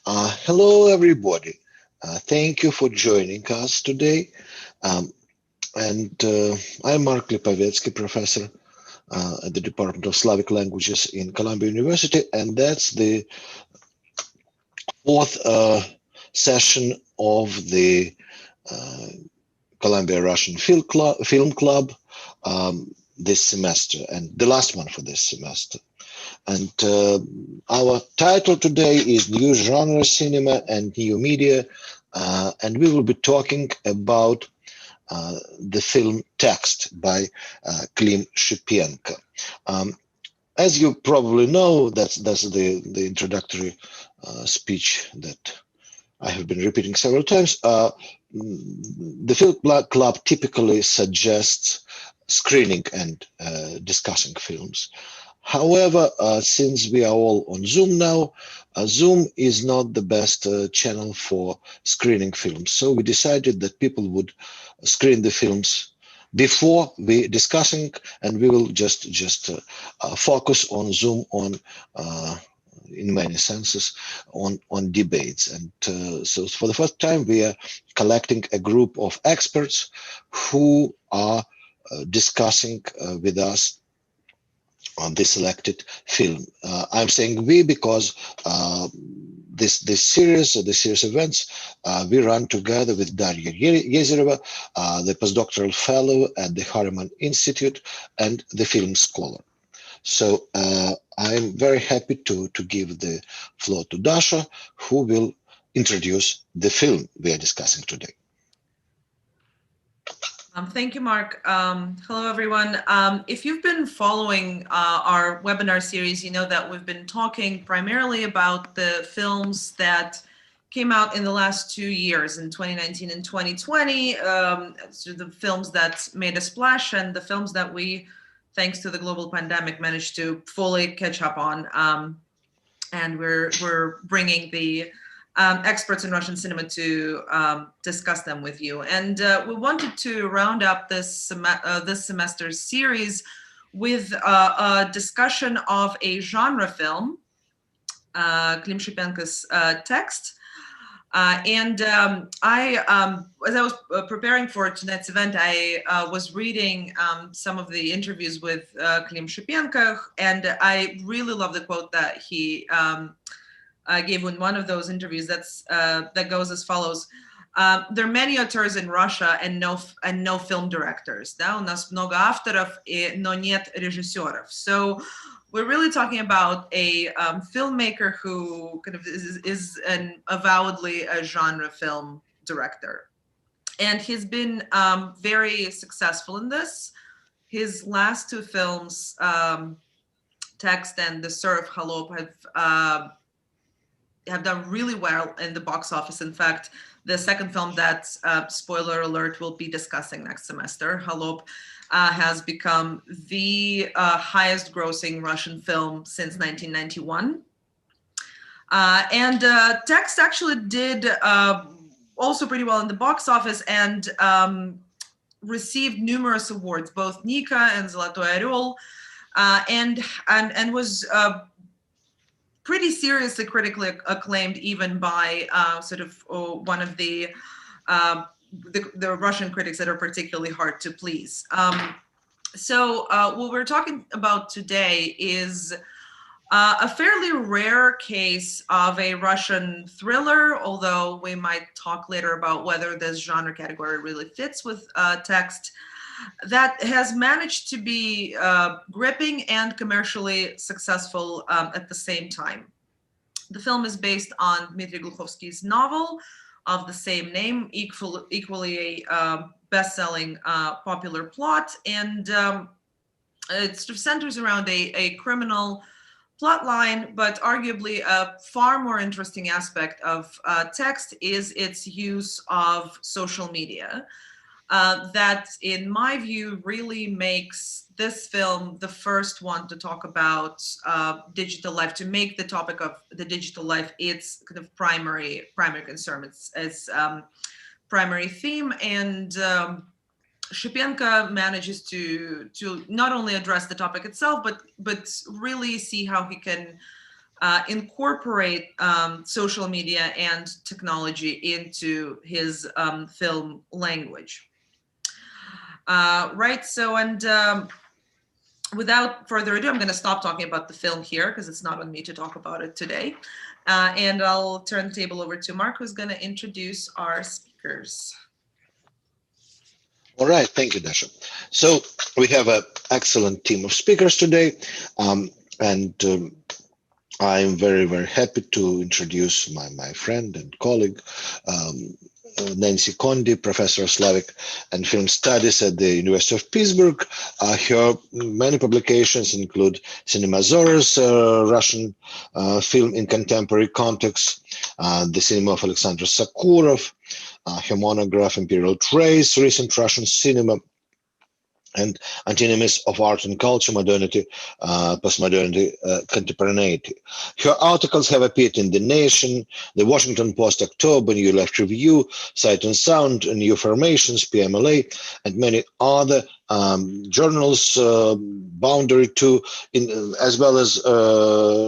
Hello, everybody. Thank you for joining us today. Um, and I'm Mark Lipovetsky, professor at the Department of Slavic Languages in Columbia University, and that's the fourth session of the uh, Columbia Russian Film Club this semester, and the last one for this semester. And our title today is New Genre Cinema and New Media, and we will be talking about the film Text by Klim Shipenko. Um, as you probably know, that's the introductory speech that I have been repeating several times. The Film Club typically suggests screening and discussing films. However, since we are all on Zoom now, Zoom is not the best channel for screening films. So we decided that people would screen the films before we discussing, and we will just focus on Zoom on in many senses on debates. And so for the first time, we are collecting a group of experts who are discussing with us on the selected film. I'm saying we because this series, the series events, we run together with Daria Yezerova, the postdoctoral fellow at the Harriman Institute and the film scholar. So I'm very happy to give the floor to Dasha, who will introduce the film we are discussing today. Thank you, Mark. Hello, everyone. If you've been following our webinar series, you know that we've been talking primarily about the films that came out in the last 2 years, in 2019 and 2020, so the films that made a splash and the films that we, thanks to the global pandemic, managed to fully catch up on. And we're bringing the experts in Russian cinema to discuss them with you. And we wanted to round up this semester's series with a discussion of a genre film, Klim Shipenko's Text. And I, as I was preparing for tonight's event, I was reading some of the interviews with Klim Shipenko, and I really love the quote that he gave in one of those interviews. That goes as follows: "There are many auteurs in Russia and no film directors. Да? У нас много авторов, но нет режиссеров." So we're really talking about a filmmaker who kind of is an avowedly a genre film director, and he's been very successful in this. His last two films, Text and The Surf Holop, have done really well in the box office. In fact, the second film that, spoiler alert, we'll be discussing next semester, Holop, has become the highest grossing Russian film since 1991. And Text actually did also pretty well in the box office and received numerous awards, both Nika and Zolotoy Orel, and was pretty seriously critically acclaimed, even by sort of one of the Russian critics that are particularly hard to please. So what we're talking about today is a fairly rare case of a Russian thriller, although we might talk later about whether this genre category really fits with Text, that has managed to be gripping and commercially successful at the same time. The film is based on Dmitry Gluchovsky's novel of the same name, equally a best-selling popular plot, and it sort of centers around a criminal plot line, but arguably a far more interesting aspect of Text is its use of social media. That, in my view, really makes this film the first one to talk about digital life, to make the topic of the digital life its kind of primary concern, its primary theme. And Shipenko manages to not only address the topic itself, but really see how he can incorporate social media and technology into his film language. Right, so, and without further ado, I'm going to stop talking about the film here because it's not on me to talk about it today. And I'll turn the table over to Mark, who's going to introduce our speakers. All right, thank you, Dasha. So we have an excellent team of speakers today, and I'm very, very happy to introduce my friend and colleague, Nancy Condee, Professor of Slavic and Film Studies at the University of Pittsburgh. Her many publications include Cinema Zora's Russian film in contemporary context, the cinema of Alexander Sokurov, her monograph Imperial Trace, recent Russian cinema, and Antinomies of Art and Culture, Modernity, Postmodernity, Contemporaneity. Her articles have appeared in The Nation, The Washington Post, October, New Left Review, Sight and Sound, New Formations, PMLA, and many other journals, Boundary 2, as well as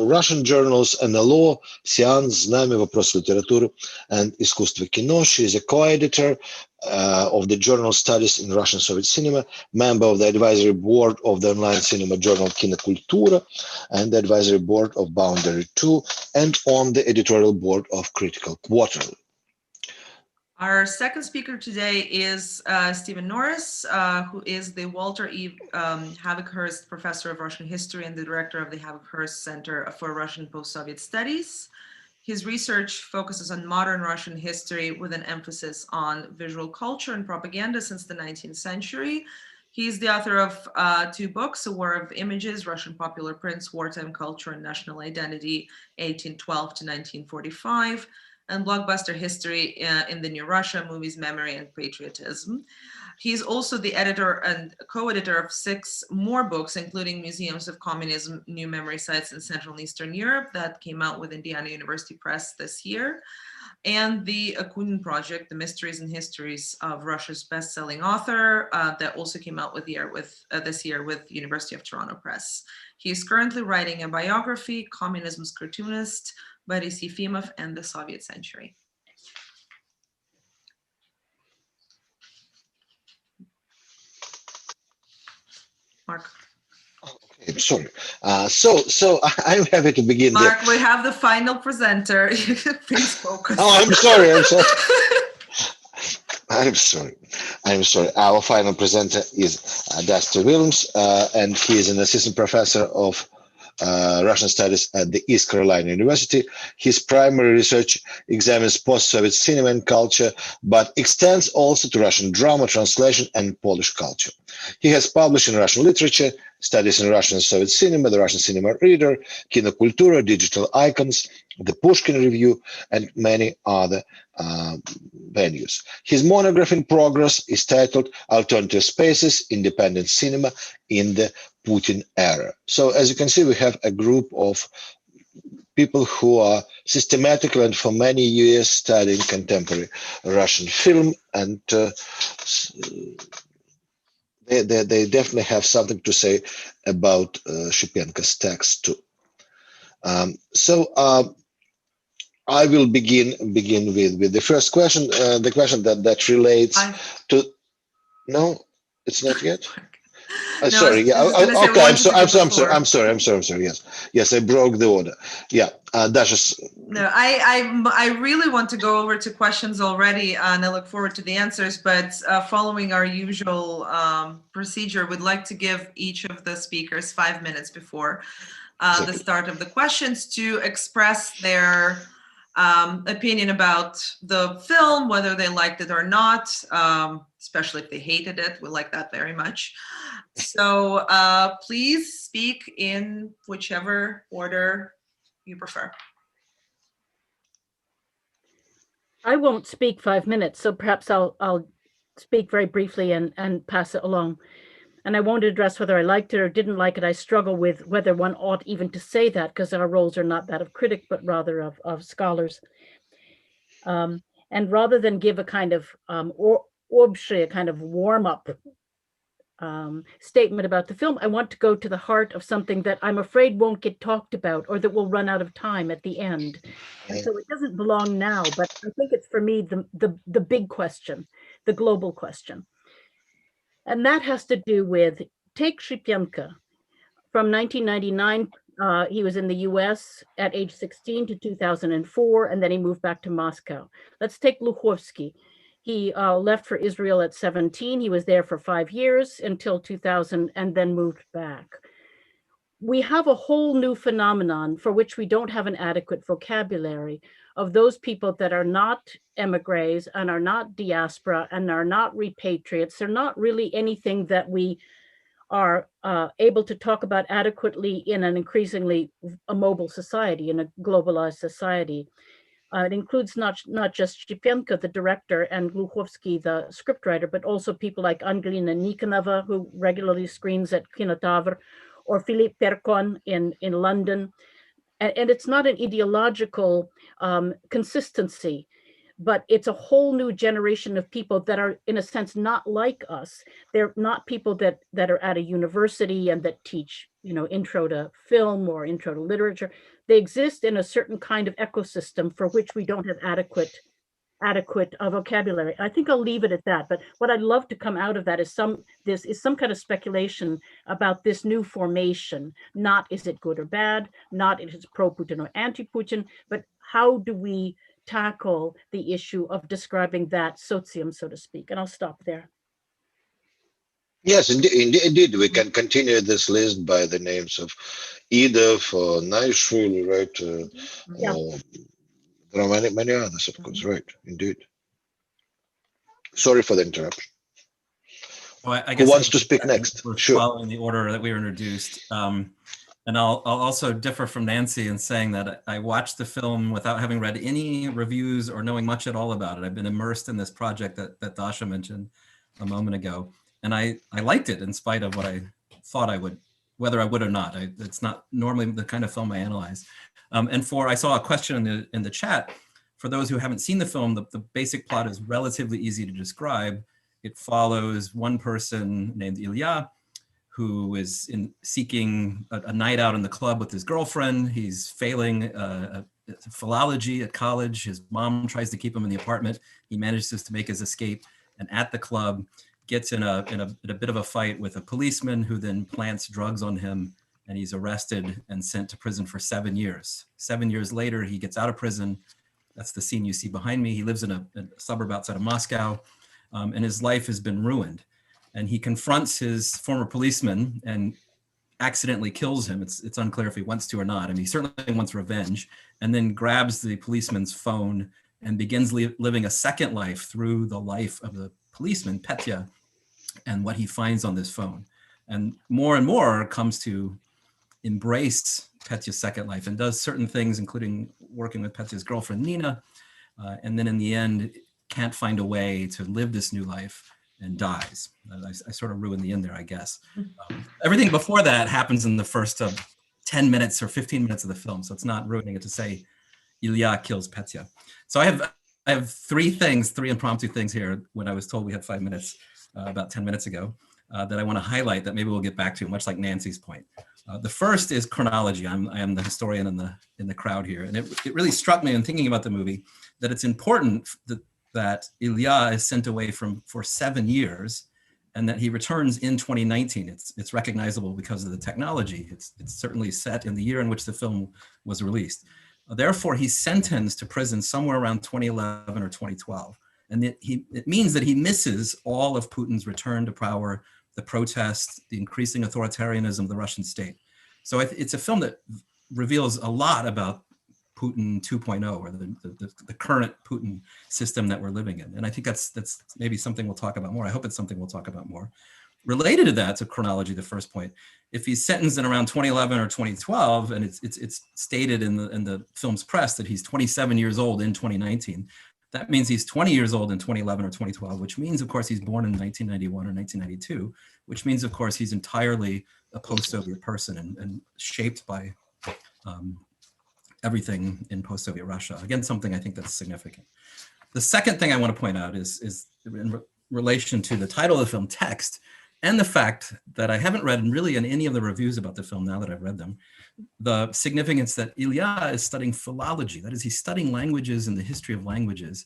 Russian journals, NLO, Seans, Znamya, Вопрос литературы, and Искусство кино. She is a co-editor of the journal Studies in Russian Soviet Cinema, member of the advisory board of the online cinema journal Kinokultura, and the advisory board of Boundary 2, and on the editorial board of Critical Quarterly. Our second speaker today is Stephen Norris, who is the Walter E. Havikhurst Professor of Russian History and the director of the Havikhurst Center for Russian Post-Soviet Studies. His research focuses on modern Russian history with an emphasis on visual culture and propaganda since the 19th century. He's the author of 2 books, A War of Images, Russian Popular Prints, Wartime Culture and National Identity, 1812 to 1945, and Blockbuster History in the New Russia, Movies, Memory, and Patriotism. He's also the editor and co-editor of 6 more books, including Museums of Communism, New Memory Sites in Central and Eastern Europe, that came out with Indiana University Press this year, and the Akunin Project, The Mysteries and Histories of Russia's best-selling author, that also came out this year with University of Toronto Press. He is currently writing a biography, Communism's Cartoonist, Boris Yefimov and the Soviet Century. Mark. Okay, sorry. So I'm happy to begin. Mark, we have the final presenter. Please focus. Oh, I'm sorry. I'm sorry. Our final presenter is Dusty Wilmes, and he is an assistant professor of Russian Studies at the East Carolina University. His primary research examines post-Soviet cinema and culture, but extends also to Russian drama, translation, and Polish culture. He has published in Russian literature, studies in Russian and Soviet cinema, the Russian Cinema Reader, Kinokultura, Digital Icons, the Pushkin Review, and many other venues. His monograph in progress is titled Alternative Spaces, Independent Cinema in the Putin Era. So as you can see, we have a group of people who are systematically and for many years studying contemporary Russian film, and they definitely have something to say about Shipenko's text too. I will begin with the first question, the question that relates to. No, it's not yet. No, sorry. Yeah. Okay. I'm sorry. Yes. I broke the order. Yeah. Dasha. No, I really want to go over to questions already, and I look forward to the answers. But following our usual procedure, we'd like to give each of the speakers 5 minutes before the start of the questions to express their opinion about the film, whether they liked it or not, especially if they hated it. We like that very much. So please speak in whichever order you prefer. I won't speak 5 minutes, so perhaps I'll speak very briefly and pass it along. And I won't address whether I liked it or didn't like it. I struggle with whether one ought even to say that, because our roles are not that of critic, but rather of scholars. And rather than give a kind of a kind of warm-up statement about the film. I want to go to the heart of something that I'm afraid won't get talked about, or that will run out of time at the end. And so it doesn't belong now, but I think it's, for me, the big question, the global question. And that has to do with, take Shipyanka. From 1999, he was in the US at age 16 to 2004, and then he moved back to Moscow. Let's take Gluchovsky. He left for Israel at 17. He was there for 5 years until 2000, and then moved back. We have a whole new phenomenon for which we don't have an adequate vocabulary, of those people that are not emigres and are not diaspora and are not repatriates. They're not really anything that we are able to talk about adequately in an increasingly mobile society, in a globalized society. It includes not just Shipyanka, the director, and Gluchovsky, the scriptwriter, but also people like Angelina Nikonova, who regularly screens at Kinotavr, or Philippe Percon in London. And it's not an ideological consistency, but it's a whole new generation of people that are, in a sense, not like us. They're not people that are at a university and that teach, intro to film or intro to literature. They exist in a certain kind of ecosystem for which we don't have adequate vocabulary. I think I'll leave it at that. But what I'd love to come out of that is some kind of speculation about this new formation. Not is it good or bad, not is it pro-Putin or anti-Putin, but how do we tackle the issue of describing that socium, so to speak. And I'll stop there. Yes, indeed. We can continue this list by the names of Edith or Naishul, right? There are many others, of course, right? Indeed. Sorry for the interruption. Well, I guess who wants to speak next? Sure. Following the order that we were introduced. And I'll also differ from Nancy in saying that I watched the film without having read any reviews or knowing much at all about it. I've been immersed in this project that Dasha mentioned a moment ago. And I liked it in spite of what I thought I would, whether I would or not. It's not normally the kind of film I analyze. And I saw a question in the chat. For those who haven't seen the film, the basic plot is relatively easy to describe. It follows one person named Ilya, who is seeking a night out in the club with his girlfriend. He's failing philology at college. His mom tries to keep him in the apartment. He manages to make his escape, and at the club gets in a bit of a fight with a policeman who then plants drugs on him, and he's arrested and sent to prison for 7 years. 7 years later, he gets out of prison. That's the scene you see behind me. He lives in a suburb outside of Moscow, and his life has been ruined. And he confronts his former policeman and accidentally kills him. It's unclear if he wants to or not. And he certainly wants revenge, and then grabs the policeman's phone and begins living a second life through the life of the policeman, Petya, and what he finds on this phone. And more comes to embrace Petya's second life and does certain things, including working with Petya's girlfriend, Nina. And then in the end, can't find a way to live this new life and dies. I sort of ruined the end there, I guess. Everything before that happens in the first 10 minutes or 15 minutes of the film. So it's not ruining it to say Ilya kills Petya. So I have three impromptu things here when I was told we had 5 minutes about 10 minutes ago that I want to highlight that maybe we'll get back to, much like Nancy's point. The first is chronology. I am the historian in the crowd here. And it really struck me in thinking about the movie that it's important that Ilya is sent away for 7 years, and that he returns in 2019. It's recognizable because of the technology. It's certainly set in the year in which the film was released. Therefore, he's sentenced to prison somewhere around 2011 or 2012. And it means that he misses all of Putin's return to power, the protests, the increasing authoritarianism of the Russian state. So it's a film that reveals a lot about Putin 2.0, or the current Putin system that we're living in. And I think that's maybe something we'll talk about more. I hope it's something we'll talk about more. Related to that, to chronology, the first point, if he's sentenced in around 2011 or 2012, and it's stated in the film's press that he's 27 years old in 2019, that means he's 20 years old in 2011 or 2012, which means, of course, he's born in 1991 or 1992, which means, of course, he's entirely a post-Soviet person and shaped by everything in post-Soviet Russia. Again, something I think that's significant. The second thing I want to point out is in relation to the title of the film, Text. And the fact that I haven't read really in any of the reviews about the film now that I've read them, the significance that Ilya is studying philology. That is, he's studying languages and the history of languages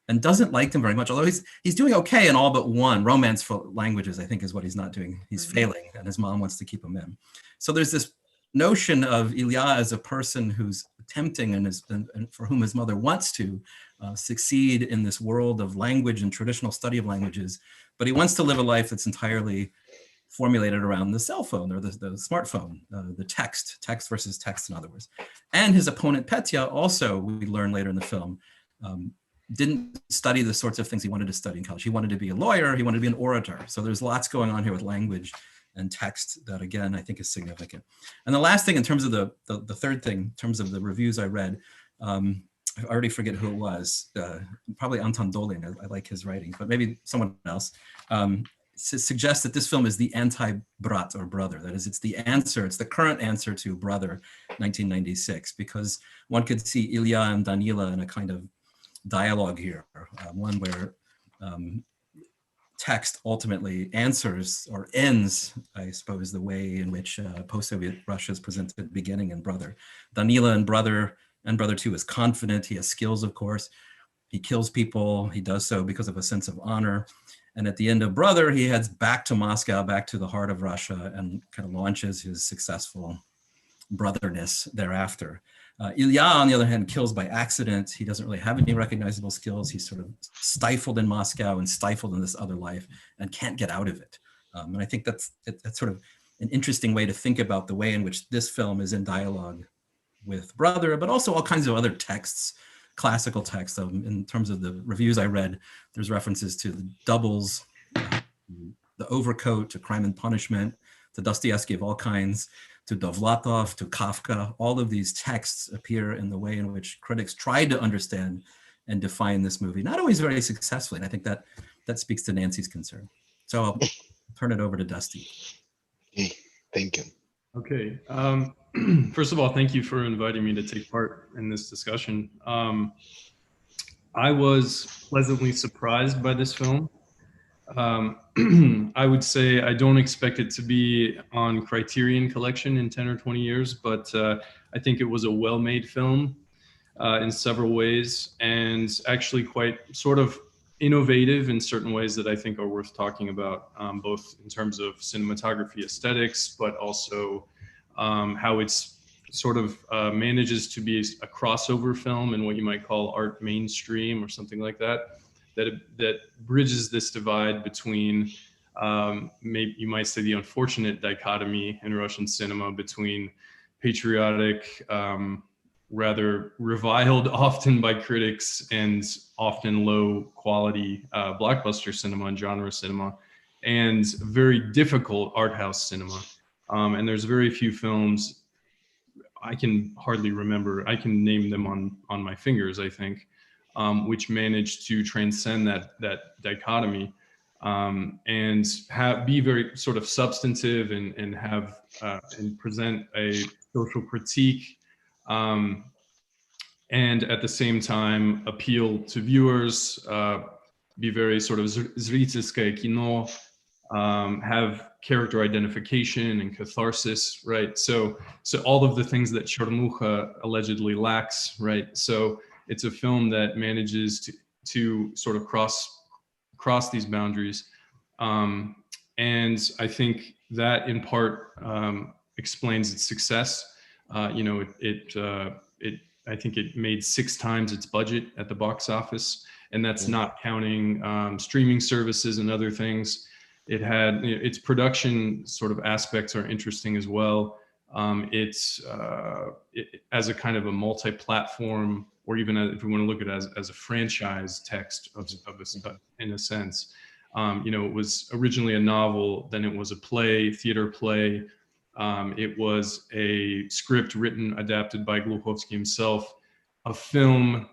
and doesn't like them very much, although he's doing okay in all but one. Romance for languages, I think, is what he's not doing. He's failing, and his mom wants to keep him in. So there's this notion of Ilya as a person who's attempting and for whom his mother wants to succeed in this world of language and traditional study of languages, but he wants to live a life that's entirely formulated around the cell phone or the smartphone, the text versus text, in other words. And his opponent Petya also, we learn later in the film, didn't study the sorts of things he wanted to study in college. He wanted to be a lawyer, he wanted to be an orator. So there's lots going on here with language and text that, again, I think is significant. And the last thing in terms of the third thing, in terms of the reviews I read, I already forget who it was, probably Anton Dolin. I like his writing, but maybe someone else. Suggests that this film is the anti-Brat or Brother. That is, it's the answer, it's the current answer to Brother 1996, because one could see Ilya and Danila in a kind of dialogue here, one where text ultimately answers or ends, I suppose, the way in which post-Soviet Russia is presented beginning in Brother. Danila in Brother and Brother 2 is confident, he has skills, of course. He kills people, he does so because of a sense of honor. And at the end of Brother, he heads back to Moscow, back to the heart of Russia, and kind of launches his successful brotherness thereafter. Ilya, on the other hand, kills by accident. He doesn't really have any recognizable skills. He's sort of stifled in Moscow and stifled in this other life and can't get out of it. And I think that's sort of an interesting way to think about the way in which this film is in dialogue with Brother, but also all kinds of other texts, classical texts. In terms of the reviews I read, there's references to the Doubles, the Overcoat, to Crime and Punishment, to Dostoevsky of all kinds, to Dovlatov, to Kafka. All of these texts appear in the way in which critics tried to understand and define this movie, not always very successfully. And I think that speaks to Nancy's concern. So I'll turn it over to Dusty. Okay, thank you. Okay. First of all, thank you for inviting me to take part in this discussion. I was pleasantly surprised by this film. I would say I don't expect it to be on Criterion Collection in 10 or 20 years, but I think it was a well-made film in several ways, and actually quite sort of innovative in certain ways that I think are worth talking about, both in terms of cinematography aesthetics, but also how it's sort of manages to be a crossover film and what you might call art mainstream or something like that. That bridges this divide between, maybe you might say, the unfortunate dichotomy in Russian cinema between patriotic, rather reviled often by critics, and often low quality blockbuster cinema and genre cinema, and very difficult art house cinema. And there's very few films, I can hardly remember, I can name them on my fingers, I think, which managed to transcend that dichotomy, and be very sort of substantive and have and present a social critique, and at the same time appeal to viewers, be very sort of zritelskое kino, have character identification and catharsis, right? So all of the things that Chernucha allegedly lacks, right? So it's a film that manages to sort of cross these boundaries. And I think that in part explains its success. I think it made 6 times its budget at the box office, and that's not counting streaming services and other things. It had, its production sort of aspects are interesting as well. It's as a kind of a multi-platform, or even if we want to look at it as a franchise text in a sense. It was originally a novel, then it was a play, theater play. It was a script written, adapted by Gluchovsky himself, a film.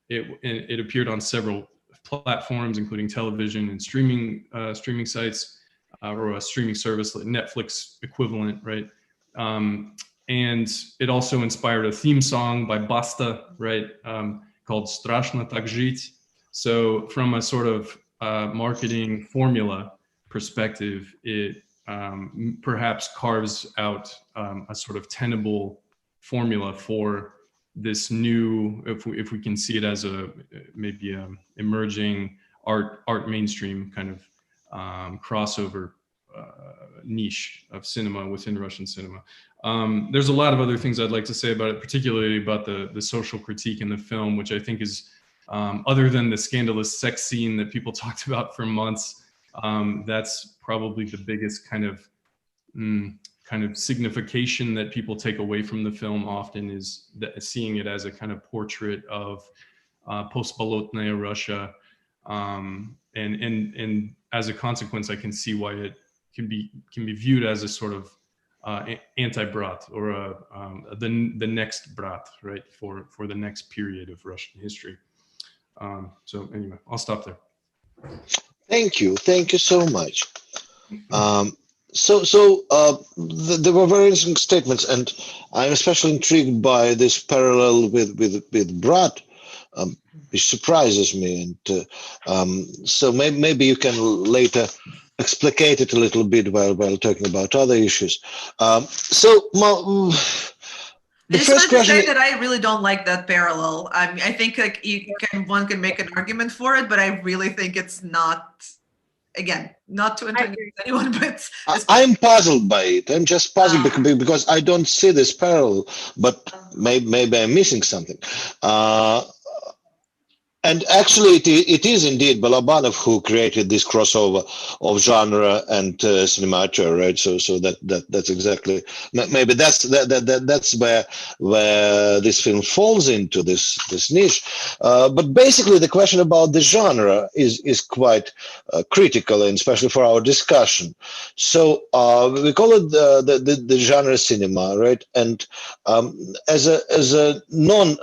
It appeared on several platforms, including television and streaming sites, or a streaming service, like Netflix equivalent, right? And it also inspired a theme song by Basta, right, called Strashno Tak Zhit. So from a sort of marketing formula, perspective, it perhaps carves out a sort of tenable formula for this new, if we can see it as maybe a emerging art mainstream kind of crossover niche of cinema within Russian cinema. There's a lot of other things I'd like to say about it, particularly about the social critique in the film, which I think is, other than the scandalous sex scene that people talked about for months, that's probably the biggest kind of signification that people take away from the film often, is that seeing it as a kind of portrait of post-Bolotnaya Russia. And as a consequence, I can see why it can be viewed as a sort of anti-Brat, or the next Brat, right, for the next period of Russian history. So anyway, I'll stop there. Thank you so much. There were very interesting statements, and I'm especially intrigued by this parallel with Brat, which surprises me. And so maybe you can later explicate it a little bit while talking about other issues. The first question. Say that I really don't like that parallel. I think like one can make an argument for it, but I really think it's not. Again, not to antagonize anyone, but I'm puzzled by it. I'm just puzzled because I don't see this parallel, but maybe I'm missing something. And actually, it is indeed Balabanov who created this crossover of genre and cinemature, right? So that's exactly, maybe that's where this film falls into this niche. But basically, the question about the genre is quite critical, and especially for our discussion. So we call it the genre cinema, right? And as a non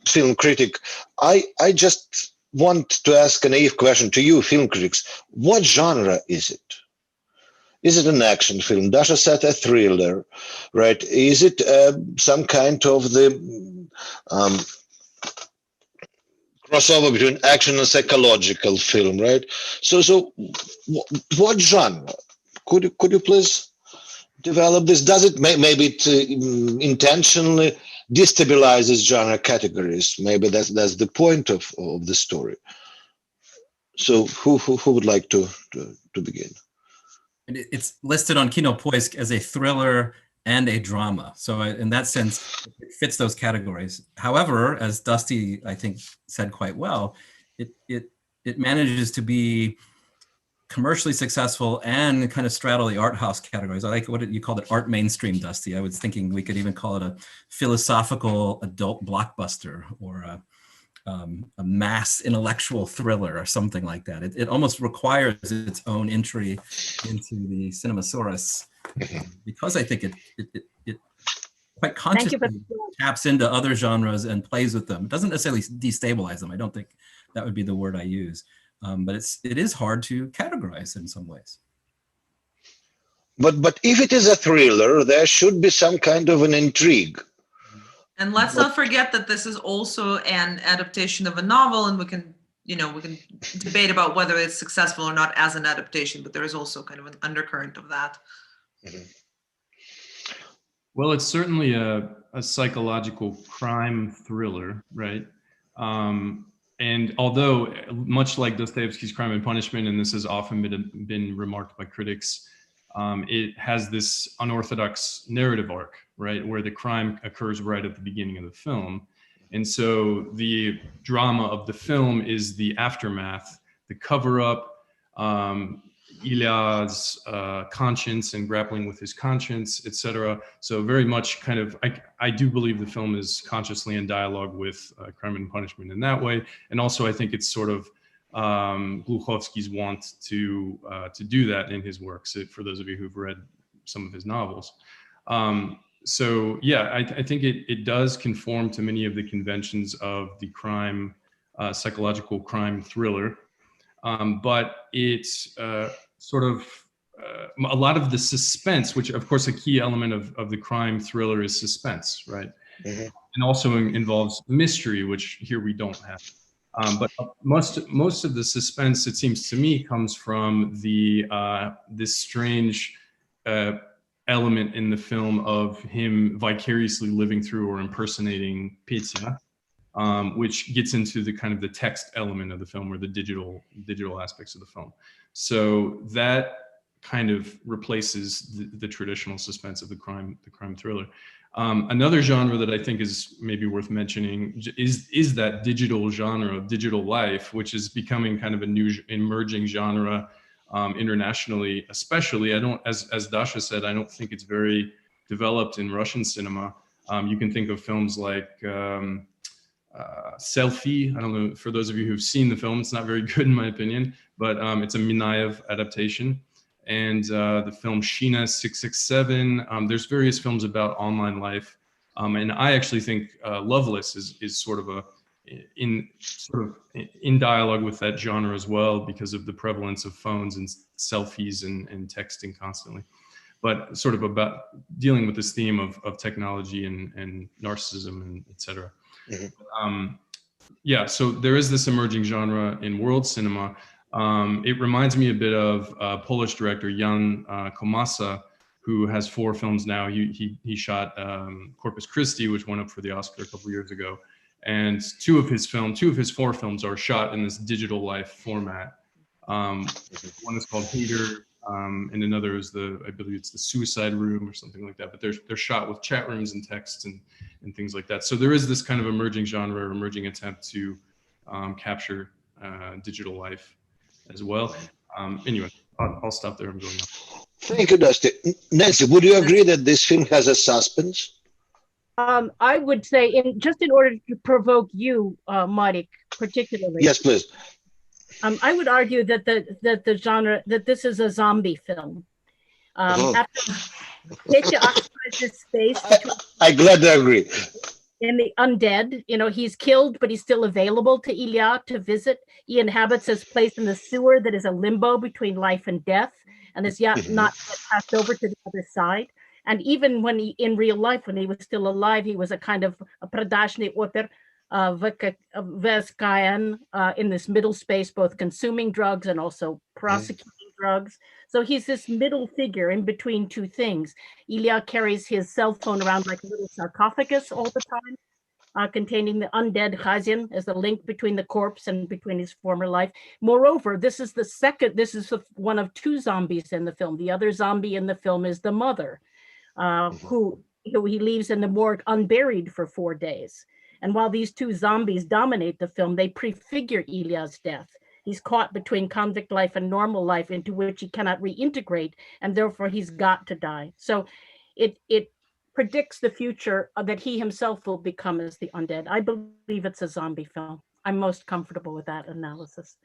film critic, I just want to ask a naive question to you, film critics. What genre is it? Is it an action film? Dasha said a thriller, right? Is it some kind of the crossover between action and psychological film, right? So what genre? Could you please develop this? Does it maybe it intentionally destabilizes genre categories? Maybe that's the point of the story. So who would like to begin? It's listed on Kinopoisk as a thriller and a drama. So in that sense, it fits those categories. However, as Dusty, I think, said quite well, it manages to be commercially successful and kind of straddle the art house categories. I like what you called it, art mainstream, Dusty. I was thinking we could even call it a philosophical adult blockbuster, or a mass intellectual thriller, or something like that. It almost requires its own entry into the Cinemasaurus, because I think it quite consciously taps into other genres and plays with them. It doesn't necessarily destabilize them. I don't think that would be the word I use. But it is hard to categorize in some ways. But if it is a thriller, there should be some kind of an intrigue. And let's not forget that this is also an adaptation of a novel, and we can debate about whether it's successful or not as an adaptation, but there is also kind of an undercurrent of that. Mm-hmm. Well, it's certainly a psychological crime thriller, right? And although, much like Dostoevsky's Crime and Punishment, and this has often been remarked by critics, it has this unorthodox narrative arc, right, where the crime occurs right at the beginning of the film. And so the drama of the film is the aftermath, the cover-up, Ilya's conscience and grappling with his conscience, etc. So very much kind of, I do believe the film is consciously in dialogue with Crime and Punishment in that way. And also I think it's sort of Gluchovsky's want to do that in his works, for those of you who've read some of his novels. So yeah, I think it does conform to many of the conventions of the crime, psychological crime thriller. But it's sort of a lot of the suspense, which of course a key element of the crime thriller is suspense, right? Mm-hmm. And also involves mystery, which here we don't have. But most of the suspense, it seems to me, comes from this strange element in the film of him vicariously living through or impersonating Petya, which gets into the kind of the text element of the film, or the digital aspects of the film. So that kind of replaces the traditional suspense of the crime thriller. Another genre that I think is maybe worth mentioning is that digital genre of digital life, which is becoming kind of a new emerging genre internationally, especially. As Dasha said, I don't think it's very developed in Russian cinema. You can think of films like Selfie. I don't know, for those of you who've seen the film, it's not very good in my opinion, but it's a Minaev adaptation. And the film Sheena 667. There's various films about online life. And I actually think Loveless is sort of in dialogue with that genre as well, because of the prevalence of phones and selfies and texting constantly, but sort of about dealing with this theme of technology and narcissism and et cetera. Mm-hmm. Yeah, so there is this emerging genre in world cinema. It reminds me a bit of Polish director Jan Komasa, who has 4 films now. He shot Corpus Christi, which won up for the Oscar a couple of years ago. And 2 of his 4 films are shot in this digital life format. One is called Hater, and another is I believe it's the Suicide Room or something like that. But they're shot with chat rooms and text and things like that. So there is this kind of emerging genre, emerging attempt to capture digital life as well. Anyway, I'll stop there. I'm going on. Thank you, Dusty. Nancy, would you agree that this film has a suspense? I would say, in order to provoke you, Marek, particularly. Yes, please. I would argue that the genre, that this is a zombie film. After Petya occupies this space. I gladly agree. In the undead, he's killed, but he's still available to Ilya to visit. He inhabits this place in the sewer that is a limbo between life and death, and is yet not yet passed over to the other side. And even when in real life, when he was still alive, he was a kind of a pradashny oper Veskayan in this middle space, both consuming drugs and also prosecuting drugs. So he's this middle figure in between 2 things. Ilya carries his cell phone around like a little sarcophagus all the time, containing the undead Khazin as the link between the corpse and between his former life. Moreover, this is one of 2 zombies in the film. The other zombie in the film is the mother, who he leaves in the morgue unburied for 4 days. And while these 2 zombies dominate the film, they prefigure Ilya's death. He's caught between convict life and normal life, into which he cannot reintegrate, and therefore he's got to die. So it predicts the future that he himself will become as the undead. I believe it's a zombie film. I'm most comfortable with that analysis.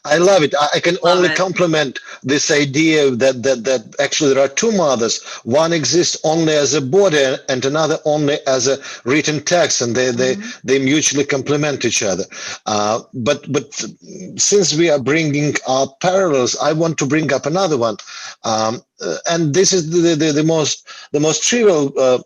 I love it. I can only compliment this idea that actually there are 2 mothers. One exists only as a body and another only as a written text, and they mutually complement each other. But since we are bringing up parallels, I want to bring up another one, and this is the most trivial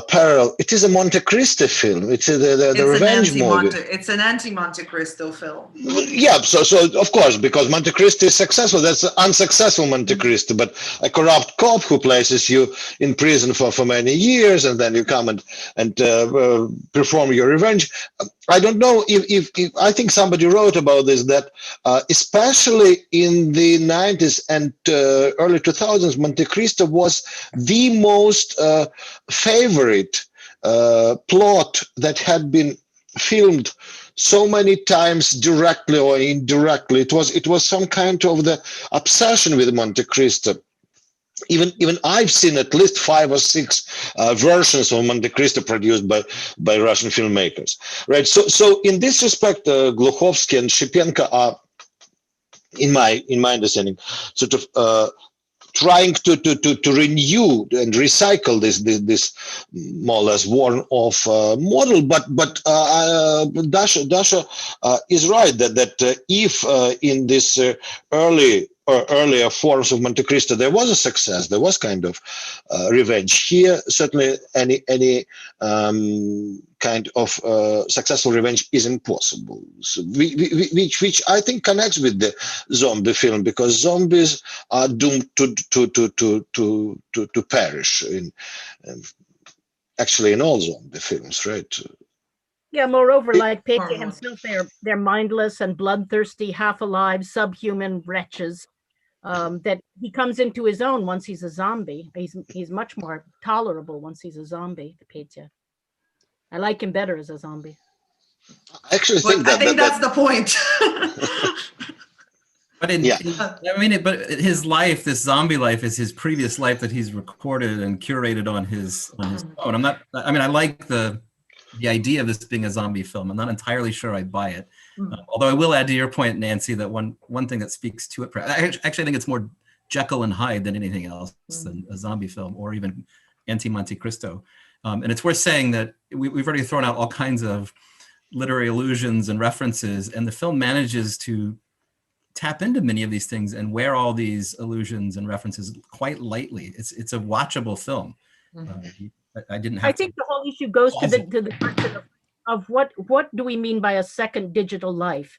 parallel. It is a Monte Cristo film. It's the revenge movie. It's an anti-Monte Cristo film. Yeah, so of course, because Monte Cristo is successful, that's an unsuccessful Monte Cristo, but a corrupt cop who places you in prison for many years, and then you come and perform your revenge. I don't know if I think somebody wrote about this, that especially in the 90s and early 2000s, Monte Cristo was the most favorite plot that had been filmed so many times, directly or indirectly. It was some kind of the obsession with Monte Cristo. Even I've seen at least 5 or 6 versions of Monte Cristo produced by Russian filmmakers, right? So in this respect, Gluchovsky and Shipenko are, in my understanding, sort of trying to renew and recycle this more or less worn off model. But Dasha is right that if in this early earlier forms of Monte Cristo, there was a success. There was kind of revenge. Here, certainly, any kind of successful revenge is impossible. So which I think connects with the zombie film, because zombies are doomed to perish in actually in all zombie films, right? Yeah, moreover, like Petya Hormones. himself, they're mindless and bloodthirsty, half alive, subhuman wretches. That he comes into his own once he's a zombie. He's much more tolerable once he's a zombie, Petya. I like him better as a zombie. I actually But think I think that's the point. But but his life, this zombie life, is his previous life that he's recorded and curated on his phone. I like the idea of this being a zombie film. I'm not entirely sure I buy it. Although I will add to your point, Nancy, that one thing that speaks to it, I think it's more Jekyll and Hyde than anything else than a zombie film, or even anti-Monte Cristo. And it's worth saying that we've already thrown out all kinds of literary allusions and references, and the film manages to tap into many of these things and wear all these allusions and references quite lightly. It's a watchable film. I think the whole issue goes to the question of what do we mean by a second digital life,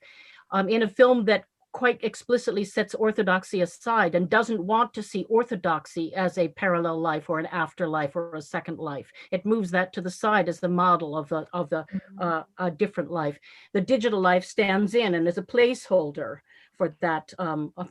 in a film that quite explicitly sets orthodoxy aside and doesn't want to see orthodoxy as a parallel life or an afterlife or a second life. It moves that to the side as the model of the different life. The digital life stands in and is a placeholder for that,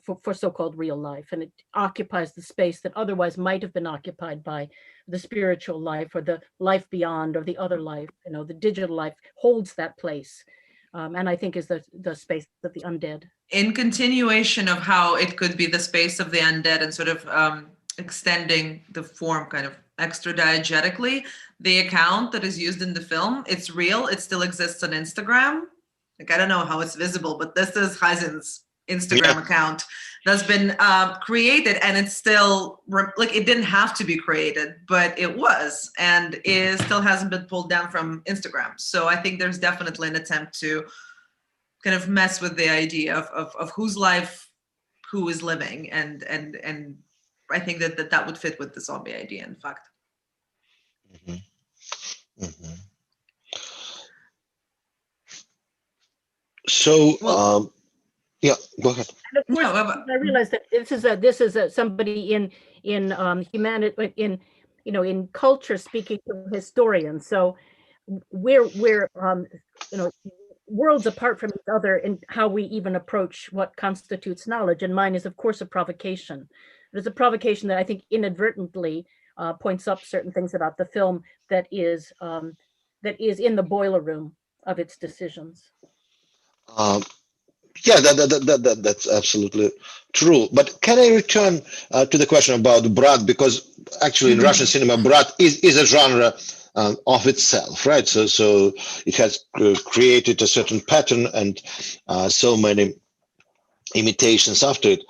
for so-called real life, and it occupies the space that otherwise might have been occupied by the spiritual life or the life beyond or the other life. The digital life holds that place, and I think is the space of the undead. In continuation of how it could be the space of the undead and sort of extending the form kind of extra diegetically, the account that is used in the film, it's real. It still exists on Instagram. Like, I don't know how it's visible, but this is Hazin's Instagram account that's been created, and it's still like, it didn't have to be created, but it was, and it still hasn't been pulled down from Instagram. So I think there's definitely an attempt to kind of mess with the idea of whose life who is living, and I think that would fit with the zombie idea, in fact. So yeah, go ahead. And of course, I realize that this is somebody in humanity, in culture, speaking to historians. So we're worlds apart from each other in how we even approach what constitutes knowledge. And mine is, of course, a provocation. It is a provocation that I think inadvertently points up certain things about the film that is in the boiler room of its decisions. Yeah, that's absolutely true. But can I return to the question about Brat? Because actually in Russian cinema, Brat is a genre of itself, right? So it has created a certain pattern and so many imitations after it.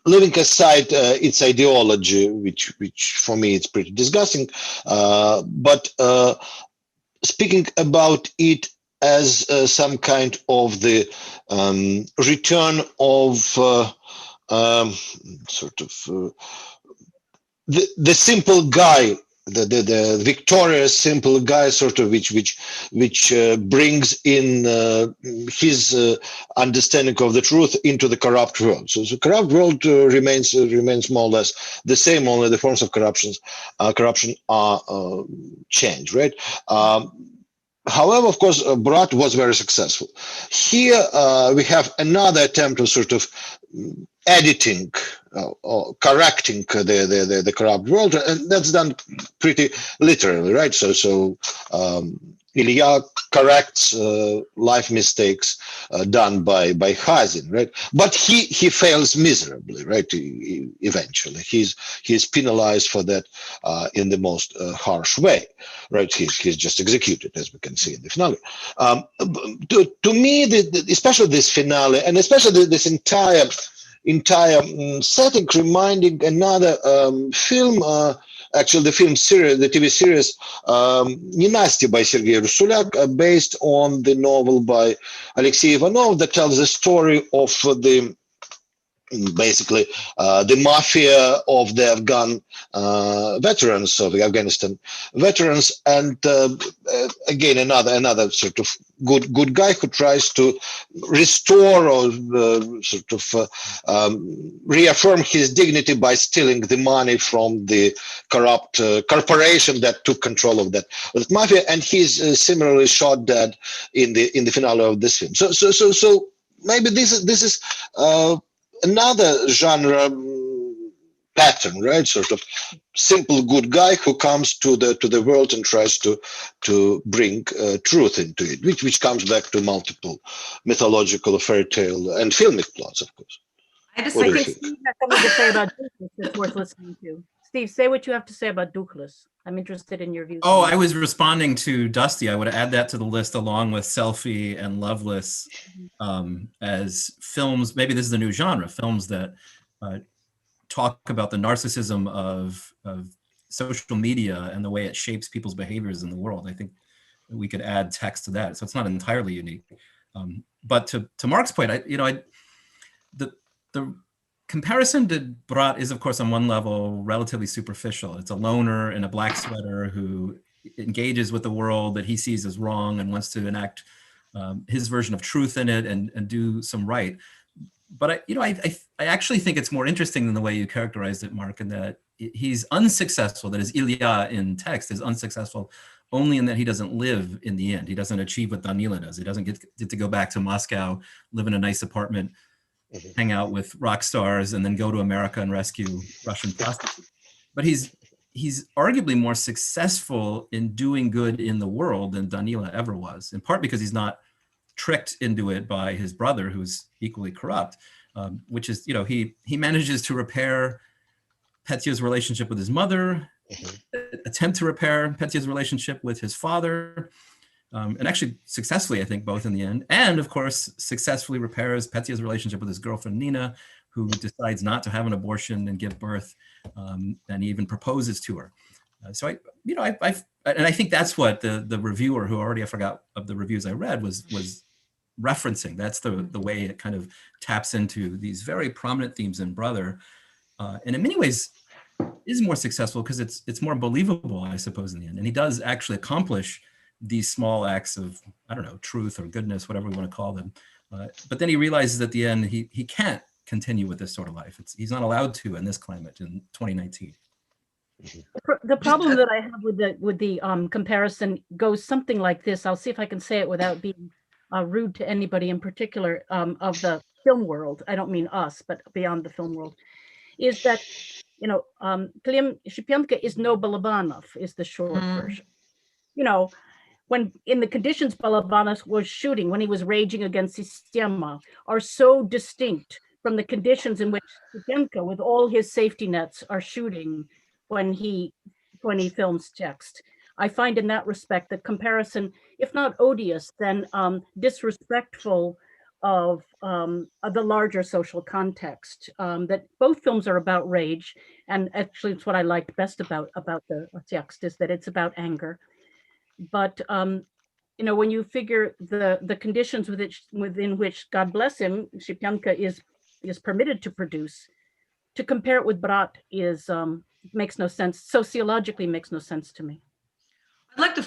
Leaving aside its ideology, which for me it's pretty disgusting, but speaking about it as some kind of the return of the simple guy, the victorious simple guy, sort of which brings in his understanding of the truth into the corrupt world. So the corrupt world remains more or less the same. Only the forms of corruption are changed, right? However, of course, Brat was very successful. Here we have another attempt of sort of editing or correcting the corrupt world, and that's done pretty literally, right? So Ilya corrects life mistakes done by Hazin, right? But he fails miserably, right? Eventually, he's penalized for that in the most harsh way, right? He's just executed, as we can see in the finale. To me, especially this finale, and especially this entire setting, reminding another film. Actually, the film series, the TV series, Nenasty by Sergei Rusulyak, based on the novel by Alexei Ivanov that tells the story of the basically the mafia of the Afghan veterans, of the Afghanistan veterans, and again another sort of good guy who tries to restore or reaffirm his dignity by stealing the money from the corrupt corporation that took control of that mafia, and he's similarly shot dead in the finale of this film. So maybe this is another genre pattern, right? Sort of simple good guy who comes to the world and tries to bring truth into it, which comes back to multiple mythological, fairy tale, and filmic plots, of course. I just I think Steve has something to say about Douglas that's worth listening to. Steve, say what you have to say about Douglas. I'm interested in your views. Oh, I was responding to Dusty. I would add that to the list along with Selfie and Loveless as films. Maybe this is a new genre, films that talk about the narcissism of social media and the way it shapes people's behaviors in the world. I think we could add text to that. So it's not entirely unique. But to Mark's point, the comparison to Brat is, of course, on one level, relatively superficial. It's a loner in a black sweater who engages with the world that he sees as wrong and wants to enact his version of truth in it and do some right. But I actually think it's more interesting than the way you characterized it, Mark, in that he's unsuccessful. That is, Ilya in text is unsuccessful only in that he doesn't live in the end. He doesn't achieve what Danila does. He doesn't get to go back to Moscow, live in a nice apartment, hang out with rock stars, and then go to America and rescue Russian prostitutes. But he's arguably more successful in doing good in the world than Danila ever was, in part because he's not tricked into it by his brother, who's equally corrupt, which is, he manages to repair Petya's relationship with his mother, attempt to repair Petya's relationship with his father, and actually successfully, I think, both in the end, and of course, successfully repairs Petya's relationship with his girlfriend, Nina, who decides not to have an abortion and give birth, and even proposes to her. So I think that's what the reviewer, who already I forgot of the reviews I read, was referencing. That's the way it kind of taps into these very prominent themes in Brother, and in many ways is more successful because it's more believable, I suppose, in the end. And he does actually accomplish these small acts of, I don't know, truth or goodness, whatever we want to call them. But then he realizes at the end he can't continue with this sort of life. He's not allowed to in this climate in 2019. The problem that I have with the comparison goes something like this. I'll see if I can say it without being rude to anybody in particular of the film world. I don't mean us, but beyond the film world. Is that, Klim Shipenko is no Balabanov, is the short version. When in the conditions Balabanov was shooting, when he was raging against Sistema, are so distinct from the conditions in which Shipenko, with all his safety nets, are shooting when he films text. I find in that respect the comparison, if not odious, then disrespectful of the larger social context. That both films are about rage, and actually it's what I liked best about the text is that it's about anger. But when you figure the conditions within which, God bless him, Shipenko is permitted to produce, to compare it with Brat makes no sense. Sociologically makes no sense to me. I'd like to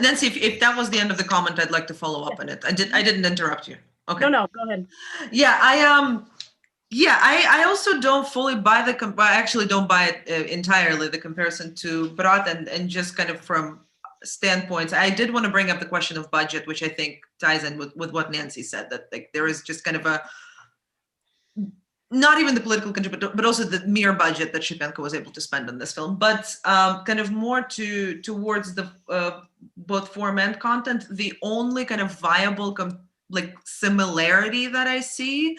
Nancy, if that was the end of the comment, I'd like to follow up on it. I didn't interrupt you. Okay. No, go ahead. Yeah, I also don't fully buy I actually don't buy it entirely, the comparison to Brat, and just kind of from standpoints. I did want to bring up the question of budget, which I think ties in with what Nancy said, that like there is just kind of a, not even the political contributor, but also the mere budget that Shipenko was able to spend on this film, but kind of more towards the both form and content. The only kind of viable similarity that I see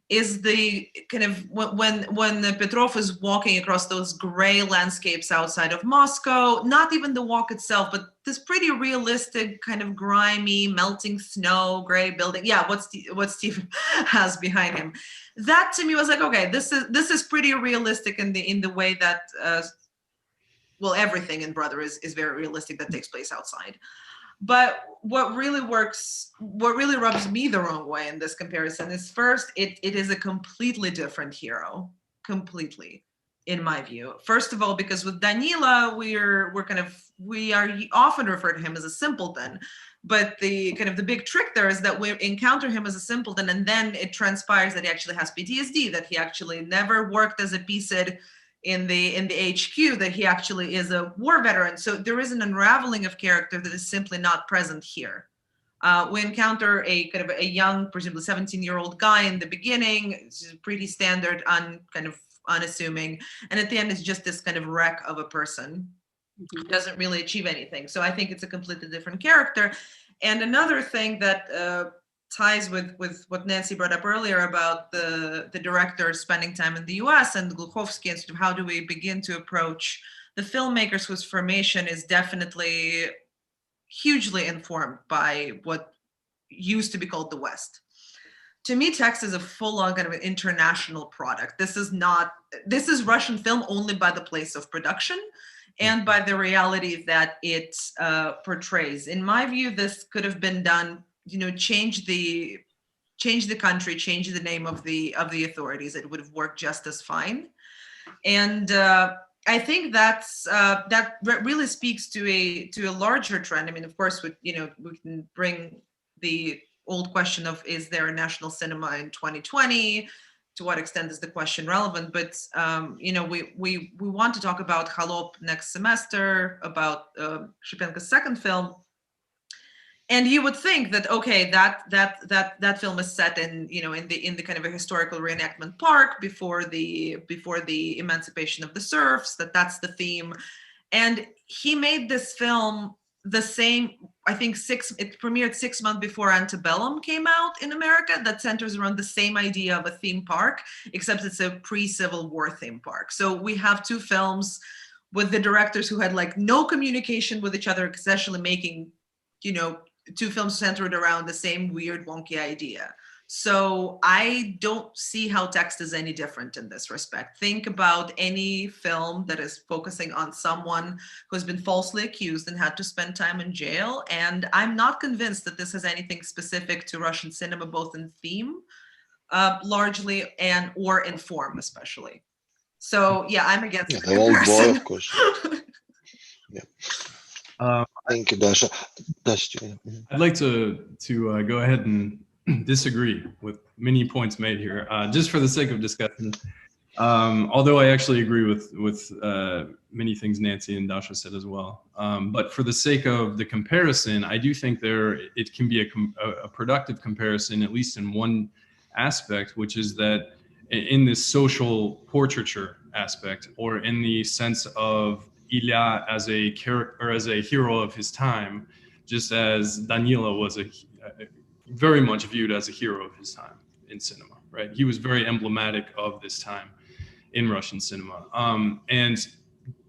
is the kind of when Petrov is walking across those gray landscapes outside of Moscow, not even the walk itself, but this pretty realistic kind of grimy, melting snow, gray building. Yeah, what Steve has behind him. That to me was like, okay, this is pretty realistic in the way that everything in Brother is very realistic that takes place outside. But what really rubs me the wrong way in this comparison is, first, it is a completely different hero, completely, in my view. First of all, because with Danila, we are often referred to him as a simpleton, but the big trick there is that we encounter him as a simpleton, and then it transpires that he actually has PTSD, that he actually never worked as a PSID in the HQ, that he actually is a war veteran. So there is an unraveling of character that is simply not present here. We encounter a young, presumably 17-year-old guy in the beginning. It's pretty standard, unassuming, and at the end it's just this kind of wreck of a person who doesn't really achieve anything. So I think it's a completely different character. And another thing that ties with what Nancy brought up earlier about the director spending time in the US and Gluchovsky, and sort of how do we begin to approach the filmmakers whose formation is definitely hugely informed by what used to be called the West. To me, text is a full-on kind of an international product. This is Russian film only by the place of production and by the reality that it portrays. In my view, this could have been done, change the country, change the name of the authorities. It would have worked just as fine. And I think that really speaks to a larger trend. I mean, of course, we can bring the old question of, is there a national cinema in 2020? To what extent is the question relevant? But we want to talk about Kholop next semester, about Shipenko's second film, and you would think that, okay, that film is set in the kind of a historical reenactment park before the emancipation of the serfs. That's the theme, and he made this film the same. I think it premiered 6 months before Antebellum came out in America. That centers around the same idea of a theme park, except it's a pre-Civil War theme park. So we have two films with the directors who had no communication with each other, essentially making, two films centered around the same weird, wonky idea. So I don't see how text is any different in this respect. Think about any film that is focusing on someone who has been falsely accused and had to spend time in jail. And I'm not convinced that this has anything specific to Russian cinema, both in theme, largely, or in form, especially. So yeah, I'm against the old boy, comparison. of course. Yeah. Thank you, Dasha. I'd like to go ahead and disagree with many points made here, just for the sake of discussion. Although I actually agree with many things Nancy and Dasha said as well. But for the sake of the comparison, I do think it can be a productive comparison, at least in one aspect, which is that in this social portraiture aspect, or in the sense of Ilya as a character or as a hero of his time, just as Danila was very much viewed as a hero of his time in cinema, right? He was very emblematic of this time in Russian cinema. And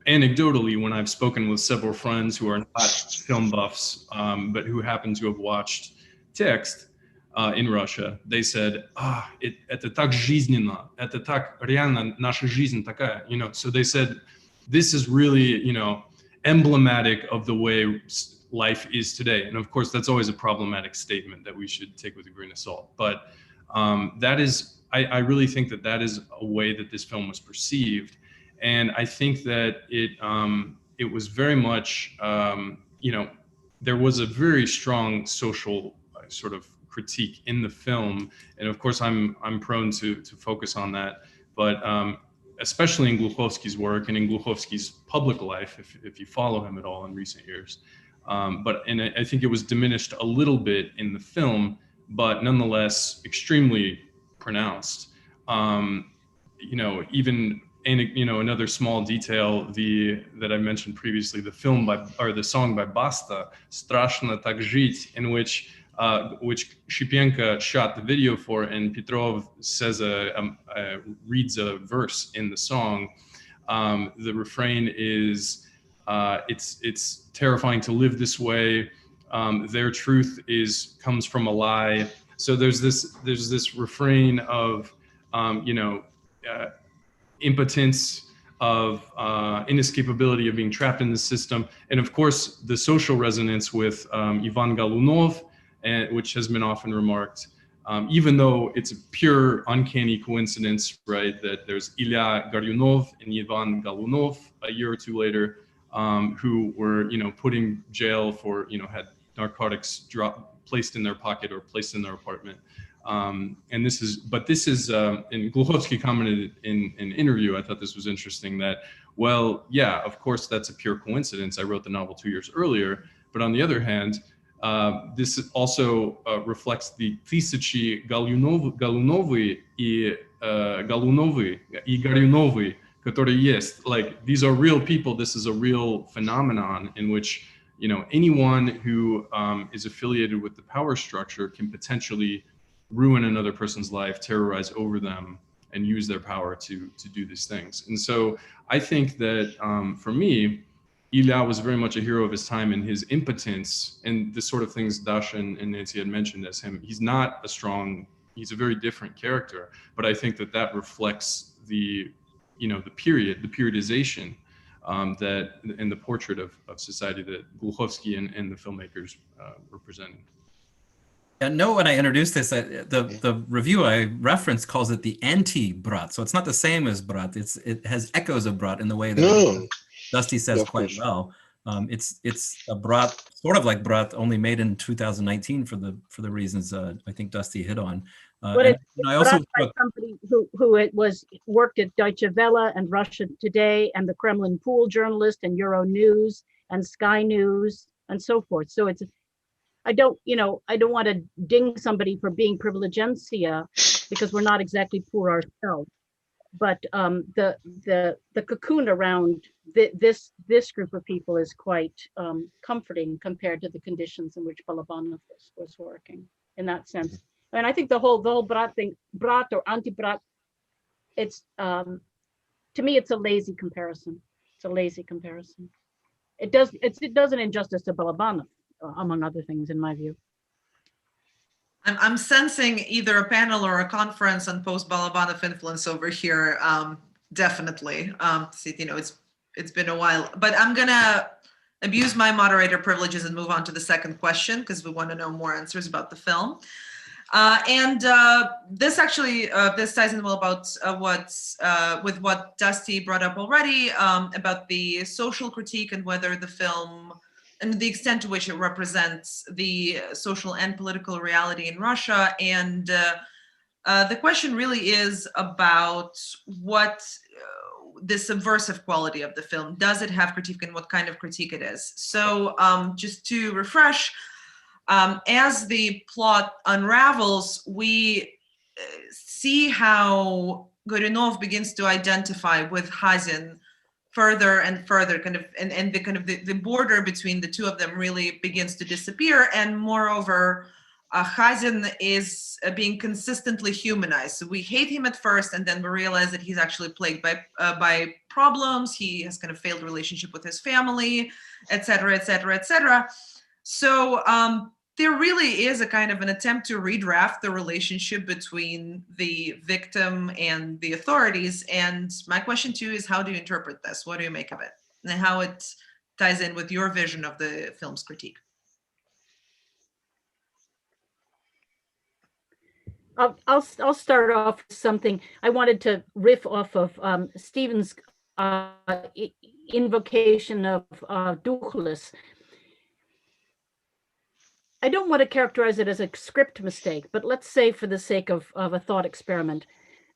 anecdotally, when I've spoken with several friends who are not film buffs, but who happen to have watched text in Russia, they said, это так жизненно, это так реально наша жизнь такая, So they said, this is really, emblematic of the way life is today. And of course, that's always a problematic statement that we should take with a grain of salt. But that is, I really think that is a way that this film was perceived. And I think that it was very much, there was a very strong social sort of critique in the film. And of course, I'm prone to focus on that. But especially in Gluchovsky's work and in Gluchovsky's public life, if you follow him at all in recent years. And I think it was diminished a little bit in the film, but nonetheless extremely pronounced. Even another small detail that I mentioned previously, the song by Basta, "Strashno tak žить," in which Shipenko shot the video for, and Petrov says reads a verse in the song. The refrain is, it's terrifying to live this way. Their truth comes from a lie. So there's this refrain of impotence, of inescapability of being trapped in the system, and of course the social resonance with Ivan Galunov, which has been often remarked, even though it's a pure uncanny coincidence, right, that there's Ilya Garyunov and Ivan Galunov a year or two later, who were, put in jail for, had narcotics placed in their pocket or placed in their apartment. And this is, and Gluchovsky commented in an interview, I thought this was interesting, that, well, yeah, of course, that's a pure coincidence. I wrote the novel 2 years earlier, but on the other hand, this also reflects the тысячи Galunovy и Garyunovy, которые есть. Like, these are real people. This is a real phenomenon in which, anyone who is affiliated with the power structure can potentially ruin another person's life, terrorize over them, and use their power to do these things. And so I think that for me, Ilya was very much a hero of his time in his impotence and the sort of things Dasha and Nancy had mentioned as him. He's not a strong, he's a very different character, but I think that that reflects the, the periodization that in the portrait of society that Gluchovsky and the filmmakers were presenting. I know when I introduced this, the review I referenced calls it the anti-Brat. So it's not the same as Brat. It has echoes of Brat in the way that Dusty says quite well. It's a Brat, sort of like Brat, only made in 2019 for the reasons I think Dusty hit on. But I also by somebody who it was worked at Deutsche Welle and Russia Today and the Kremlin Pool journalist and Euro News and Sky News and so forth. So it's, I don't want to ding somebody for being privilegencia because we're not exactly poor ourselves. But the cocoon around this group of people is quite comforting compared to the conditions in which Balabanov was working in that sense. And I think the whole Brat thing, Brat or anti-Brat, it's to me it's a lazy comparison. It's a lazy comparison. It does an injustice to Balabanov, among other things, in my view. I'm sensing either a panel or a conference on post-Balabanov influence over here. Definitely. It's been a while, but I'm gonna abuse my moderator privileges and move on to the second question because we want to know more answers about the film. This actually this ties in well about with what Dusty brought up already about the social critique and whether the film and the extent to which it represents the social and political reality in Russia. And the question really is about what the subversive quality of the film. Does it have critique and what kind of critique it is? So just to refresh, as the plot unravels, we see how Gorinov begins to identify with Hazin further and further, and the border between the two of them really begins to disappear. And moreover, Hazin is being consistently humanized. So we hate him at first, and then we realize that he's actually plagued by problems. He has kind of failed relationship with his family, et cetera, et cetera, et cetera. So there really is a kind of an attempt to redraft the relationship between the victim and the authorities. And my question to you is, how do you interpret this? What do you make of it? And how it ties in with your vision of the film's critique? I'll start off with something. I wanted to riff off of Stephen's invocation of Duchlis. I don't want to characterize it as a script mistake, but let's say for the sake of a thought experiment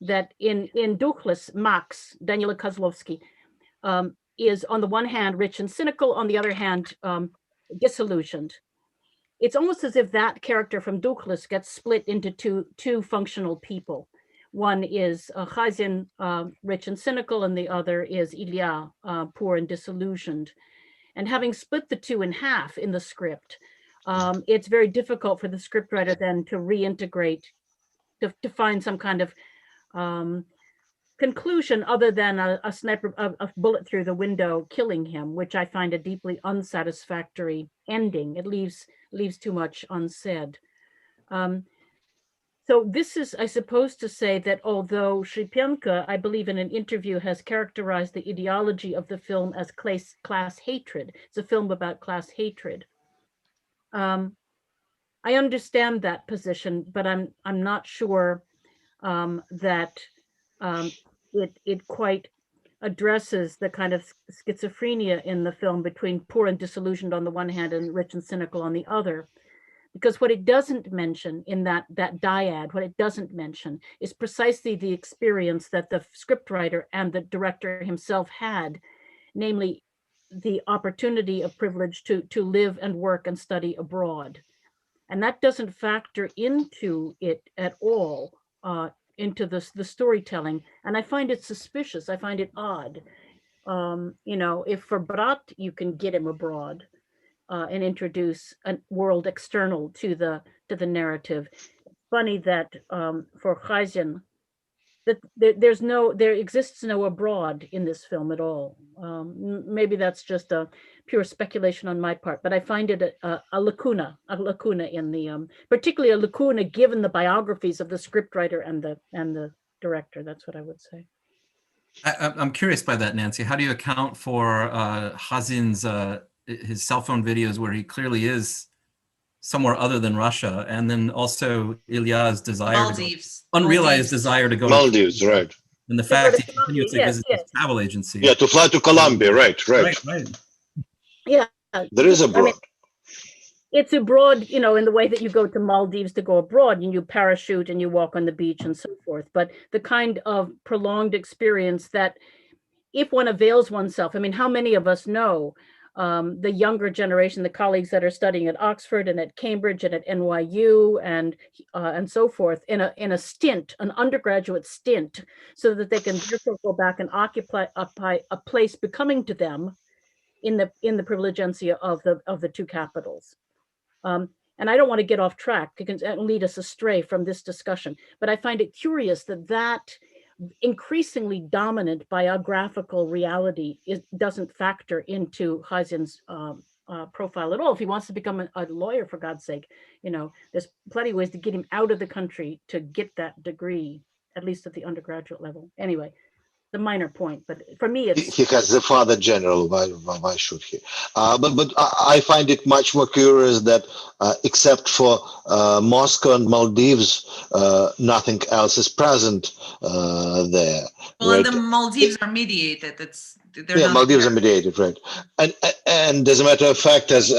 that in Duchlis, Max, Daniela Kozlovsky, is on the one hand rich and cynical, on the other hand disillusioned. It's almost as if that character from Duchlis gets split into two functional people. One is Hazin, rich and cynical, and the other is Ilya, poor and disillusioned. And having split the two in half in the script, it's very difficult for the scriptwriter then to reintegrate, to find some kind of conclusion other than a sniper, a bullet through the window killing him, which I find a deeply unsatisfactory ending. It leaves too much unsaid. So So this is, I suppose, to say that although Shripenko, I believe in an interview, has characterized the ideology of the film as class hatred. It's a film about class hatred. I understand that position, but I'm not sure that it quite addresses the kind of schizophrenia in the film between poor and disillusioned on the one hand and rich and cynical on the other. Because what it doesn't mention in that dyad, what it doesn't mention is precisely the experience that the scriptwriter and the director himself had, namely the opportunity of privilege to live and work and study abroad. And that doesn't factor into it at all, into the storytelling. And I find it suspicious. I find it odd. You know, if for Brat you can get him abroad and introduce a world external to the narrative, it's funny that for Khazin, that there exists no abroad in this film at all. Maybe that's just a pure speculation on my part, but I find it a lacuna in the particularly a lacuna given the biographies of the scriptwriter and the director. That's what I would say. I'm curious by that, Nancy. How do you account for Khazin's his cell phone videos where he clearly is somewhere other than Russia, and then also Ilya's desire, unrealized desire to go Maldives, to right? And the fact he continues to visit his travel agency. Yeah, to fly to Colombia, right. Yeah, there is abroad. I mean, it's abroad, you know, in the way that you go to Maldives to go abroad and you parachute and you walk on the beach and so forth. But the kind of prolonged experience that, if one avails oneself, I mean, how many of us know the younger generation, the colleagues that are studying at Oxford and at Cambridge and at NYU and so forth, in a stint, an undergraduate stint, so that they can therefore go back and occupy a place becoming to them in the privilegencia of the two capitals. And I don't want to get off track, it can lead us astray from this discussion, but I find it curious that increasingly dominant biographical reality doesn't factor into Khazin's profile at all. If he wants to become a lawyer, for God's sake, you know, there's plenty of ways to get him out of the country to get that degree, at least at the undergraduate level. Anyway, the minor point, but for me, it's he has the father general. Why should he? But I find it much more curious that except for Moscow and Maldives, nothing else is present there. Well, right? And the Maldives are mediated. Maldives are mediated, right? And as a matter of fact, as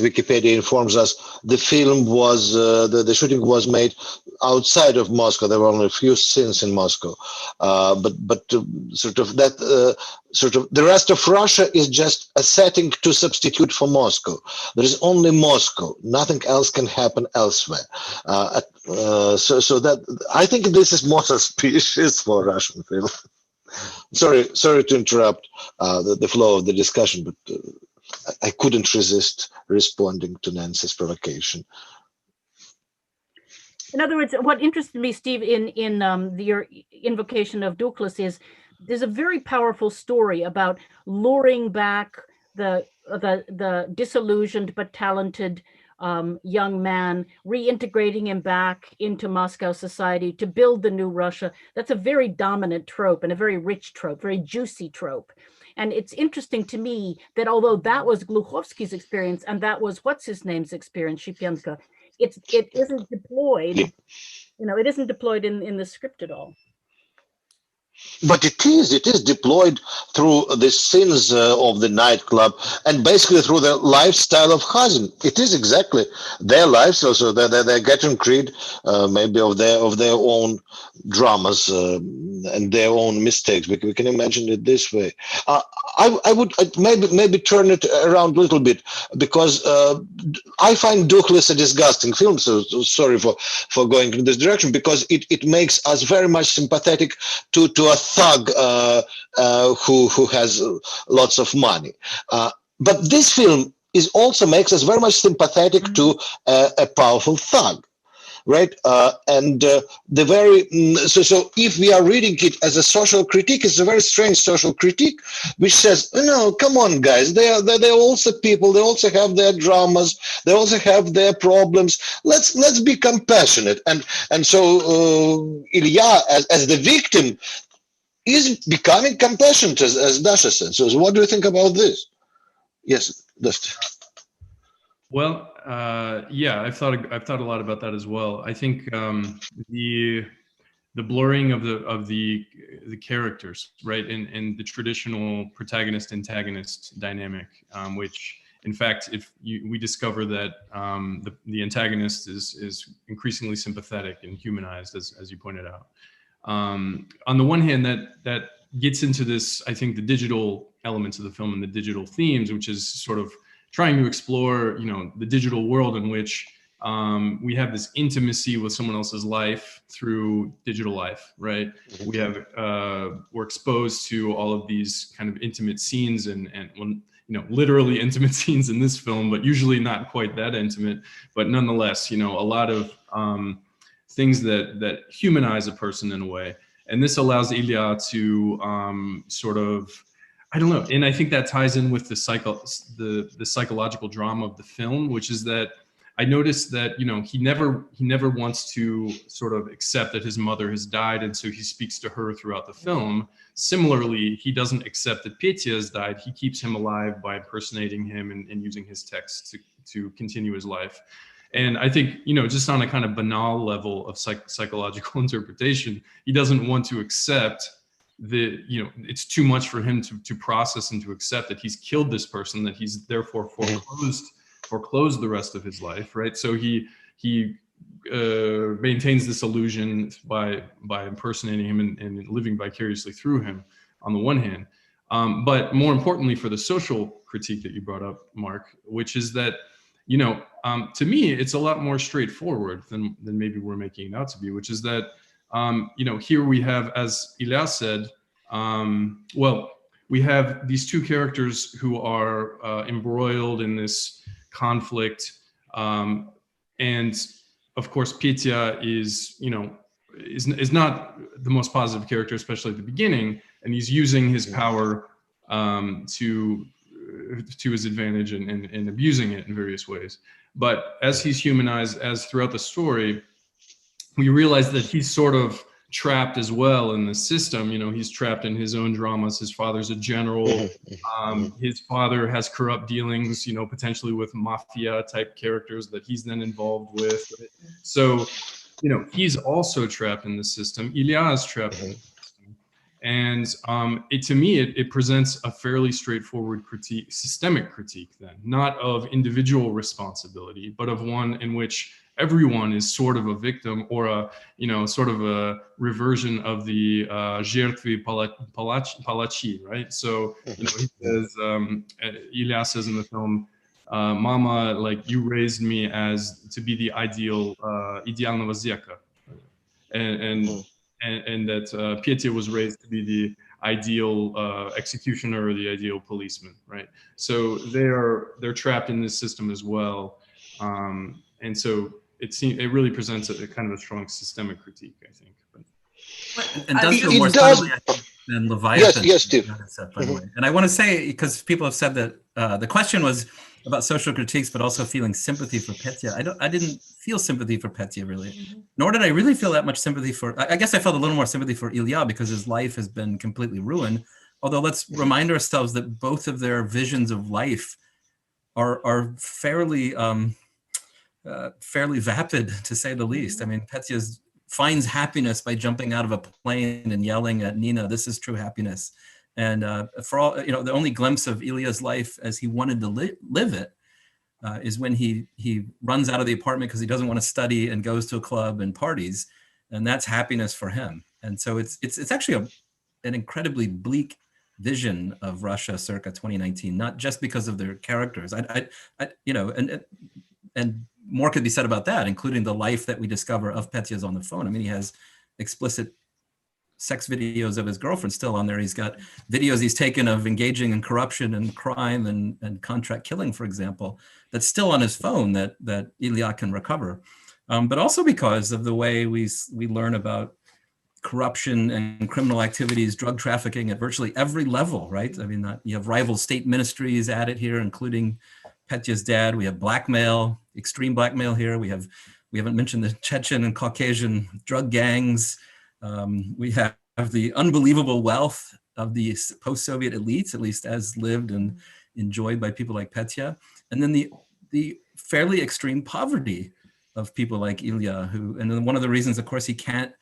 Wikipedia informs us, the film was the shooting was made outside of Moscow. There were only a few scenes in Moscow, but sort of the rest of Russia is just a setting to substitute for Moscow. There is only Moscow. Nothing else can happen elsewhere. So that I think this is more suspicious for Russian film. Sorry to interrupt the flow of the discussion, but I couldn't resist responding to Nancy's provocation. In other words, what interested me, Steve, in your invocation of Douglas is there's a very powerful story about luring back the disillusioned but talented young man, reintegrating him back into Moscow society to build the new Russia. That's a very dominant trope and a very rich trope, very juicy trope. And it's interesting to me that although that was Gluchovsky's experience and that was what's his name's experience, Shipenko, it isn't deployed. You know, it isn't deployed in the script at all. But it is deployed through the scenes of the nightclub and basically through the lifestyle of Khazin. It is exactly their lives. Also, they're getting rid maybe of their own dramas and their own mistakes. We can imagine it this way. I would maybe turn it around a little bit, because I find Douglas a disgusting film. So sorry for going in this direction, because it makes us very much sympathetic to a thug who has lots of money. But this film also makes us very much sympathetic to a powerful thug. right? The very so if we are reading it as a social critique, it's a very strange social critique, which says, no, come on, guys, they're also people. They also have their dramas. They also have their problems. Let's be compassionate. And so Ilya, as the victim, is becoming compassionate, as Dasha said. So what do you think about this? Yes, Dusty. Well, yeah, I've thought a lot about that as well. I think the blurring of the characters, right, and the traditional protagonist-antagonist dynamic, which, in fact, we discover that the antagonist is increasingly sympathetic and humanized, as you pointed out. On the one hand, that gets into this, I think, the digital elements of the film and the digital themes, which is sort of trying to explore, the digital world in which we have this intimacy with someone else's life through digital life, right? We're exposed to all of these kind of intimate scenes and literally intimate scenes in this film, but usually not quite that intimate, but nonetheless, a lot of things that humanize a person in a way. And this allows Ilya to sort of, I don't know, and I think that ties in with the psychological drama of the film, which is that I noticed that he never wants to sort of accept that his mother has died, and so he speaks to her throughout the film. Similarly, he doesn't accept that Petya has died. He keeps him alive by impersonating him and using his text to continue his life. And I think, just on a kind of banal level of psychological interpretation, he doesn't want to accept it's too much for him to process and to accept that he's killed this person, that he's therefore foreclosed the rest of his life, right? So he maintains this illusion by impersonating him and living vicariously through him on the one hand. But more importantly, for the social critique that you brought up, Mark, which is that, to me, it's a lot more straightforward than maybe we're making it out to be, which is that, here we have, as Ilya said, we have these two characters who are embroiled in this conflict. And of course, Petya is not the most positive character, especially at the beginning. And he's using his power to his advantage and abusing it in various ways. But as he's humanized, as throughout the story, we realize that he's sort of trapped as well in the system. He's trapped in his own dramas. His father's a general. His father has corrupt dealings, potentially with mafia type characters that he's then involved with. So, he's also trapped in the system. Ilya is trapped in the system. And to me, it presents a fairly straightforward systemic critique then, not of individual responsibility, but of one in which everyone is sort of a victim, or sort of a reversion of the жертвы палачи, right? So, he says, Ilya says in the film, Mama, like, you raised me to be the идеального зека. And that Petya was raised to be the ideal executioner or the ideal policeman, right? So they're trapped in this system as well, and so it really presents a kind of a strong systemic critique, I think. And does feel more subtly than Leviathan. Yes, Steve. And I want to say, because people have said that the question was about social critiques, but also feeling sympathy for Petya. I didn't feel sympathy for Petya, really, nor did I really feel that much sympathy for, I guess I felt a little more sympathy for Ilya because his life has been completely ruined. Although let's remind ourselves that both of their visions of life are fairly vapid, to say the least. I mean, Petya finds happiness by jumping out of a plane and yelling at Nina, "This is true happiness." And for all, the only glimpse of Ilya's life as he wanted to live it is when he runs out of the apartment because he doesn't want to study and goes to a club and parties, and that's happiness for him. And so it's actually an incredibly bleak vision of Russia circa 2019, not just because of their characters. And more could be said about that, including the life that we discover of Petya's on the phone. I mean, he has explicit sex videos of his girlfriend still on there. He's got videos he's taken of engaging in corruption and crime and contract killing, for example, that's still on his phone that Ilya can recover. but also because of the way we learn about corruption and criminal activities, drug trafficking at virtually every level, right? I mean, you have rival state ministries at it here, including Petya's dad. We have blackmail, extreme blackmail here. We haven't mentioned the Chechen and Caucasian drug gangs. We have the unbelievable wealth of the post-Soviet elites, at least as lived and enjoyed by people like Petya. And then the fairly extreme poverty of people like Ilya, and then one of the reasons, of course, he can't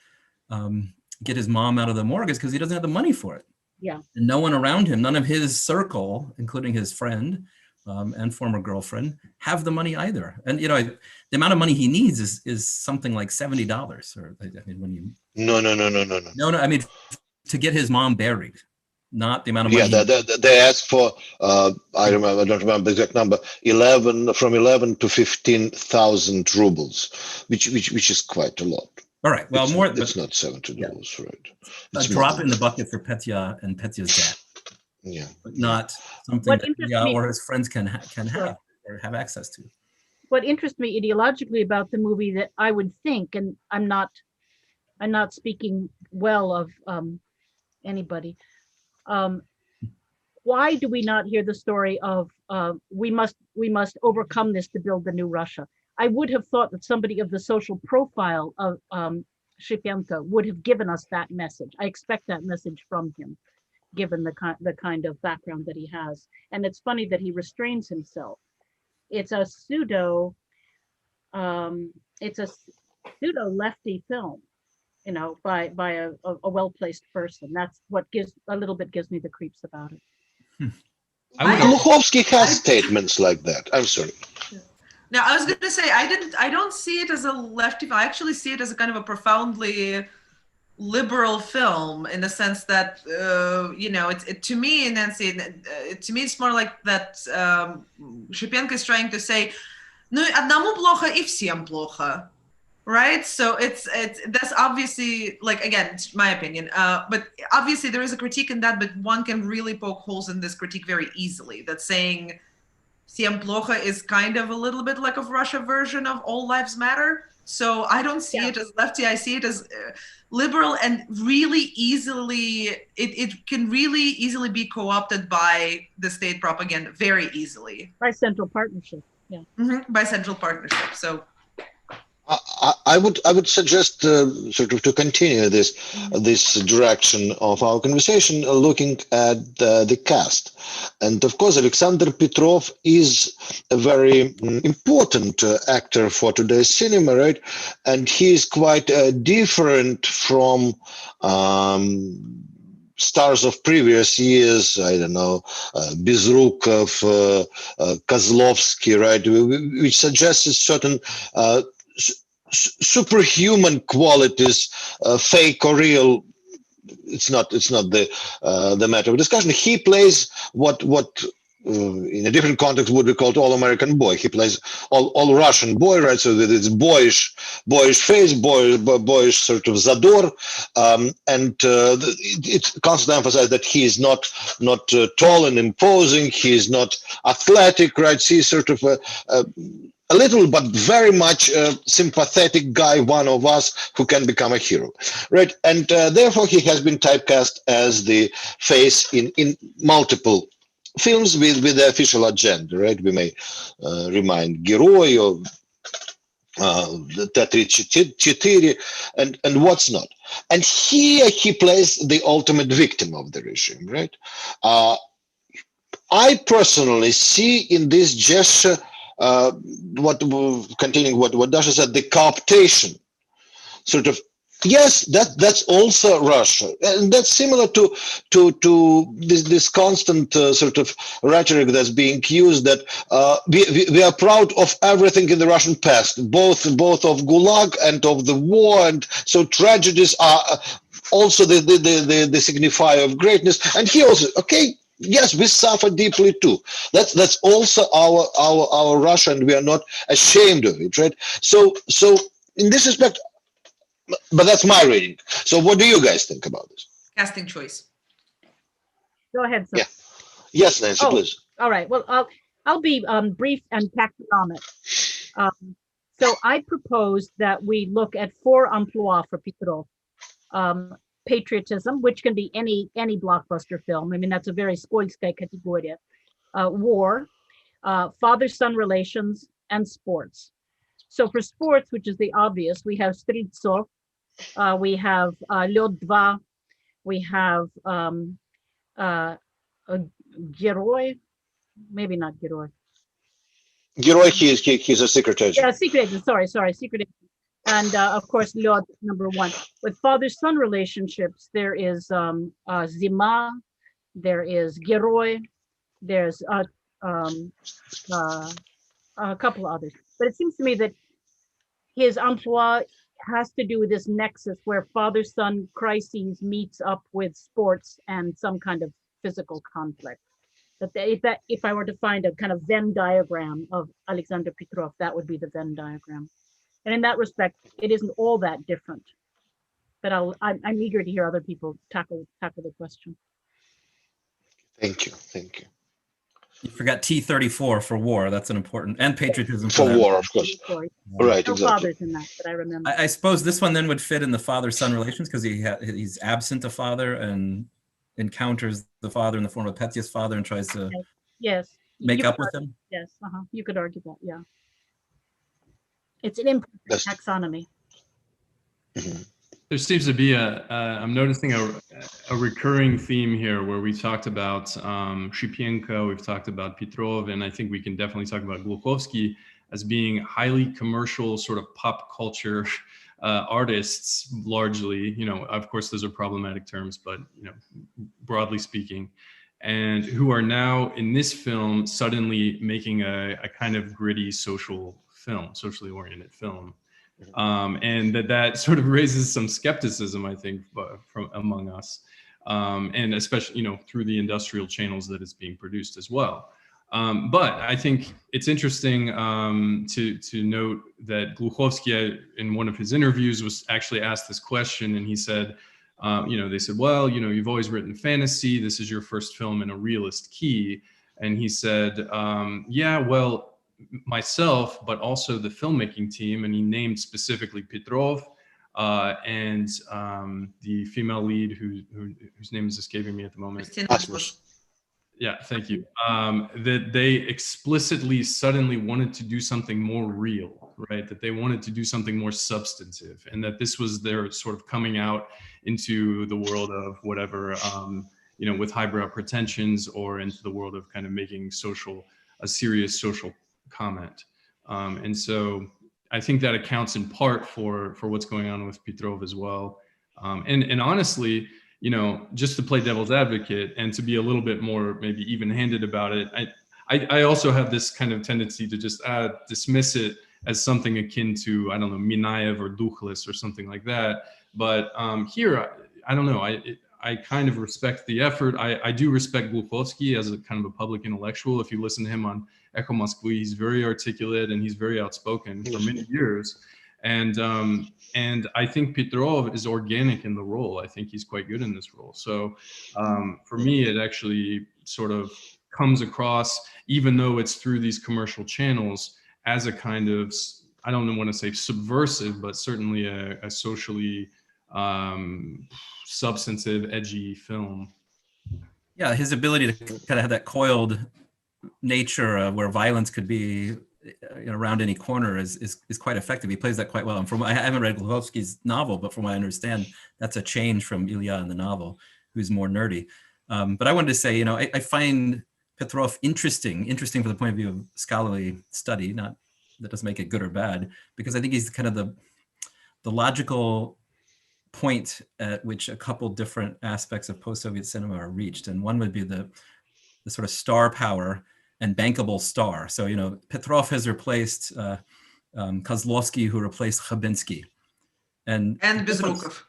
get his mom out of the morgue is because he doesn't have the money for it. Yeah. And no one around him, none of his circle, including his friend and former girlfriend, have the money either. And the amount of money he needs is something like $70. Or I mean, when you No. I mean, to get his mom buried, not the amount of money. Yeah, they asked for I don't remember the exact number, from 11 to 15,000 rubles, which is quite a lot. All right. Well, it's not $70, right? It's a drop in the bucket for Petya and Petya's dad. Yeah. But not something that Petya or his friends can have or have access to. What interests me ideologically about the movie, that I would think, and I'm not speaking well of anybody. Why do we not hear the story of we must overcome this to build the new Russia? I would have thought that somebody of the social profile of Shipenko would have given us that message. I expect that message from him, given the kind of background that he has. And it's funny that he restrains himself. It's a pseudo lefty film, by a well-placed person. That's what gives me the creeps about it. Gluchovsky has statements like that. I'm sorry. Now, I was going to say, I don't see it as a lefty film. I actually see it as a kind of a profoundly liberal film, in the sense that, to me, Nancy, to me, it's more like that Shipenko is trying to say, ну, одному плохо и всем плохо. Right? So that's obviously, like, again, it's my opinion, but obviously there is a critique in that, but one can really poke holes in this critique very easily. That saying Всем плохо is kind of a little bit like a Russia version of All Lives Matter. So I don't see it as lefty. I see it as liberal, and really easily, it can really easily be co-opted by the state propaganda, very easily. By Central Partnership, yeah. Mm-hmm, by Central Partnership, so. I would suggest sort of to continue this direction of our conversation, looking at the cast. And of course, Alexander Petrov is a very important actor for today's cinema, right? And he is quite different from stars of previous years. I don't know, Bezrukov, Kozlovsky, right? Which suggests a certain superhuman qualities, fake or real. It's not the matter of discussion. He plays what in a different context would be called all-American boy. He plays all Russian boy, right? So that it's boyish face, boyish sort of zador, and it's constantly emphasized that he is not tall and imposing. He is not athletic, right? He's sort of a little but very much sympathetic guy, one of us who can become a hero, right? And therefore he has been typecast as the face in multiple films with the official agenda, right? We may remind Герой or T-34 and what's not. And here he plays the ultimate victim of the regime, right? I personally see in this gesture continuing what Dasha said, the cooptation, sort of. Yes, that's also Russia, and that's similar to this constant sort of rhetoric that's being used, that we are proud of everything in the Russian past, both of Gulag and of the war, and so tragedies are also the signifier of greatness. And he also, okay, yes, we suffer deeply too. That's also our Russia, and we are not ashamed of it, right? So in this respect. But that's my reading. So what do you guys think about this? Casting choice. Go ahead, sir. Yeah. Yes, Nancy, please. All right. Well, I'll be brief and taxonomic. So I propose that we look at 4 emplois for Petrov. Patriotism, which can be any blockbuster film. I mean, that's a very Spolskaya categoria. War, father-son relations, and sports. So for sports, which is the obvious, we have Stritsov, we have Led 2, we have a Geroi, maybe not Geroi. Geroi, he's a secret agent. Yeah, secret agent, sorry, secret agent. And of course, Led #1. With father-son relationships, there is Zima, there is Geroi, there's a couple of others. But it seems to me that his emploi has to do with this nexus where father-son crises meets up with sports and some kind of physical conflict. If I were to find a kind of Venn diagram of Alexander Petrov, that would be the Venn diagram. And in that respect, it isn't all that different. But I'm eager to hear other people tackle the question. Thank you. You forgot T-34 for war. That's an important, and patriotism For war, of course. Right, no exactly. fathers in that, but I remember. I suppose this one then would fit in the father-son relations because he's absent a father and encounters the father in the form of Petya's father and tries to make up with him. Yes, you could argue that, yeah. It's an imperfect taxonomy. Mm-hmm. There seems to be I'm noticing a recurring theme here where we talked about Shipenko, we've talked about Petrov, and I think we can definitely talk about Gluchovsky as being highly commercial sort of pop culture artists, largely. Of course, those are problematic terms, but broadly speaking, and who are now in this film suddenly making a kind of gritty socially oriented film. And that sort of raises some skepticism, I think, from among us, and especially through the industrial channels that it's being produced as well. But I think it's interesting to note that Gluchovsky, in one of his interviews, was actually asked this question, and he said, they said, well, you've always written fantasy. This is your first film in a realist key, and he said, yeah, well, myself, but also the filmmaking team, and he named specifically Petrov and the female lead whose name is escaping me at the moment. Yeah, thank you. That they explicitly suddenly wanted to do something more real, right? That they wanted to do something more substantive, and that this was their sort of coming out into the world of whatever, with highbrow pretensions, or into the world of kind of making a serious social comment. And so I think that accounts in part for what's going on with Petrov as well. And honestly, just to play devil's advocate and to be a little bit more maybe even-handed about it, I also have this kind of tendency to just dismiss it as something akin to, I don't know, Minaev or Dukhlis or something like that. But here, I don't know, I kind of respect the effort. I do respect Gluchovsky as a kind of a public intellectual. If you listen to him on Echo Moskvy, he's very articulate and he's very outspoken for many years. And I think Petrov is organic in the role. I think he's quite good in this role. So for me, it actually sort of comes across, even though it's through these commercial channels, as a kind of, I don't want to say subversive, but certainly a socially substantive, edgy film. Yeah, his ability to kind of have that coiled nature where violence could be around any corner is quite effective. He plays that quite well. And I haven't read Gluchovsky's novel, but from what I understand, that's a change from Ilya in the novel, who's more nerdy. But I wanted to say, I find Petrov interesting from the point of view of scholarly study. Not that doesn't make it good or bad, because I think he's kind of the logical point at which a couple different aspects of post-Soviet cinema are reached. And one would be the sort of star power and bankable star. So, Petrov has replaced Kozlovsky, who replaced Khabinsky. And Bezrukov.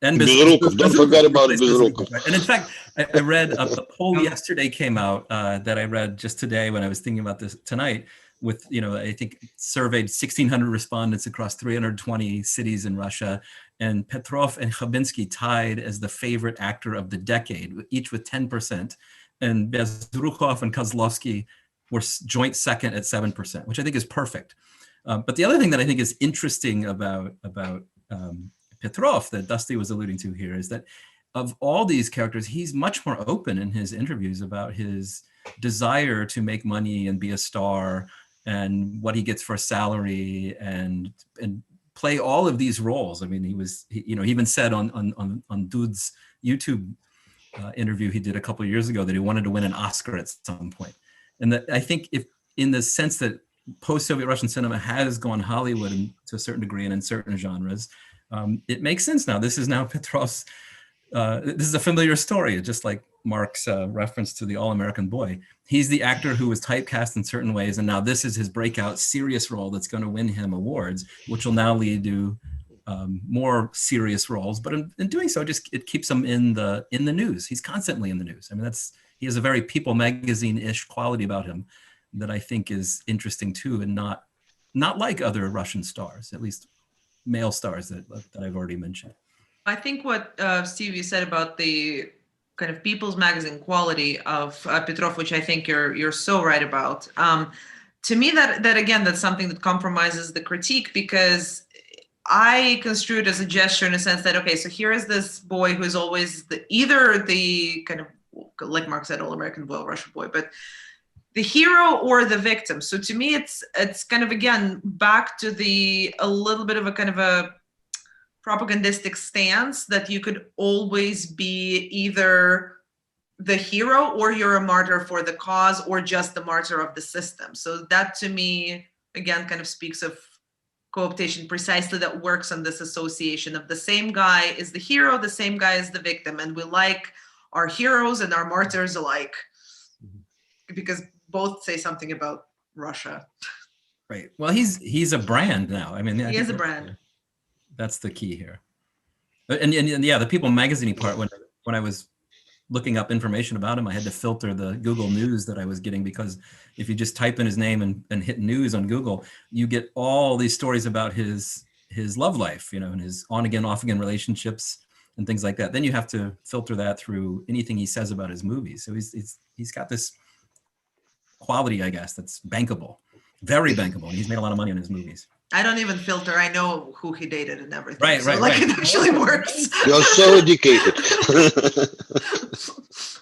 And Bezrukov, don't forget about Bezrukov. And in fact, I read a poll yesterday came out that I read just today when I was thinking about this tonight with, I think surveyed 1,600 respondents across 320 cities in Russia. And Petrov and Khabinsky tied as the favorite actor of the decade, each with 10%. And Bezrukov and Kozlovsky were joint second at 7%, which I think is perfect. But the other thing that I think is interesting about Petrov that Dusty was alluding to here is that of all these characters, he's much more open in his interviews about his desire to make money and be a star and what he gets for a salary and play all of these roles. I mean, he even said on Dude's YouTube interview he did a couple of years ago that he wanted to win an Oscar at some point. And that I think if in the sense that post-Soviet Russian cinema has gone Hollywood to a certain degree and in certain genres, it makes sense now. This is now Petrov's, this is a familiar story, just like Mark's reference to the All-American Boy. He's the actor who was typecast in certain ways, and now this is his breakout serious role that's going to win him awards, which will now lead to more serious roles. But in doing so, it keeps him in the news. He's constantly in the news. I mean, he has a very People magazine-ish quality about him that I think is interesting too, and not like other Russian stars, at least male stars that I've already mentioned. I think what Steve, you said about the kind of People's Magazine quality of Petrov, which I think you're so right about. To me, that again, that's something that compromises the critique, because I construe it as a gesture in a sense that, okay, so here is this boy who is always either the kind of, like Mark said, All-American Boy, Russian boy, but the hero or the victim. So to me, it's kind of, again, back to a little bit of a kind of a propagandistic stance that you could always be either the hero or you're a martyr for the cause or just the martyr of the system. So that to me, again, kind of speaks of co-optation precisely, that works on this association of the same guy is the hero, the same guy is the victim. And we like our heroes and our martyrs alike because both say something about Russia. Right. Well, he's a brand now. I mean, he is a brand. That's the key here. And yeah, the People magazine part, when I was looking up information about him, I had to filter the Google News that I was getting, because if you just type in his name and hit news on Google, you get all these stories about his love life, and his on again, off again relationships and things like that. Then you have to filter that through anything he says about his movies. So he's got this quality, I guess, that's bankable, very bankable. And he's made a lot of money on his movies. I don't even filter. I know who he dated and everything. Right. It actually works. You're so educated.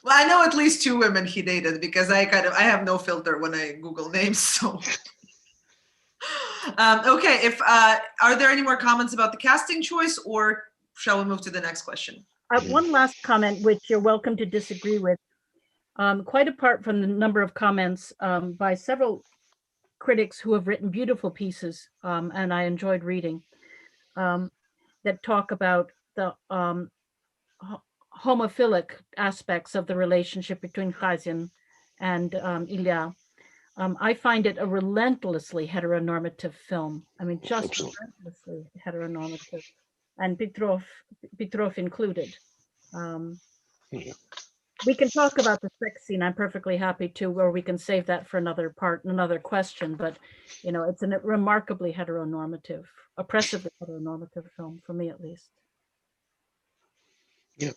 Well, I know at least 2 women he dated because I have no filter when I Google names. So, okay. Are there any more comments about the casting choice, or shall we move to the next question? One last comment, which you're welcome to disagree with. Quite apart from the number of comments by several critics who have written beautiful pieces, and I enjoyed reading, that talk about the homophilic aspects of the relationship between Khazin and Ilya. I find it a relentlessly heteronormative film. I mean, just Absolutely. relentlessly heteronormative, and Petrov included. We can talk about the sex scene. I'm perfectly happy to, or we can save that for another question. But, it's a remarkably heteronormative, oppressively heteronormative film, for me at least. Yeah,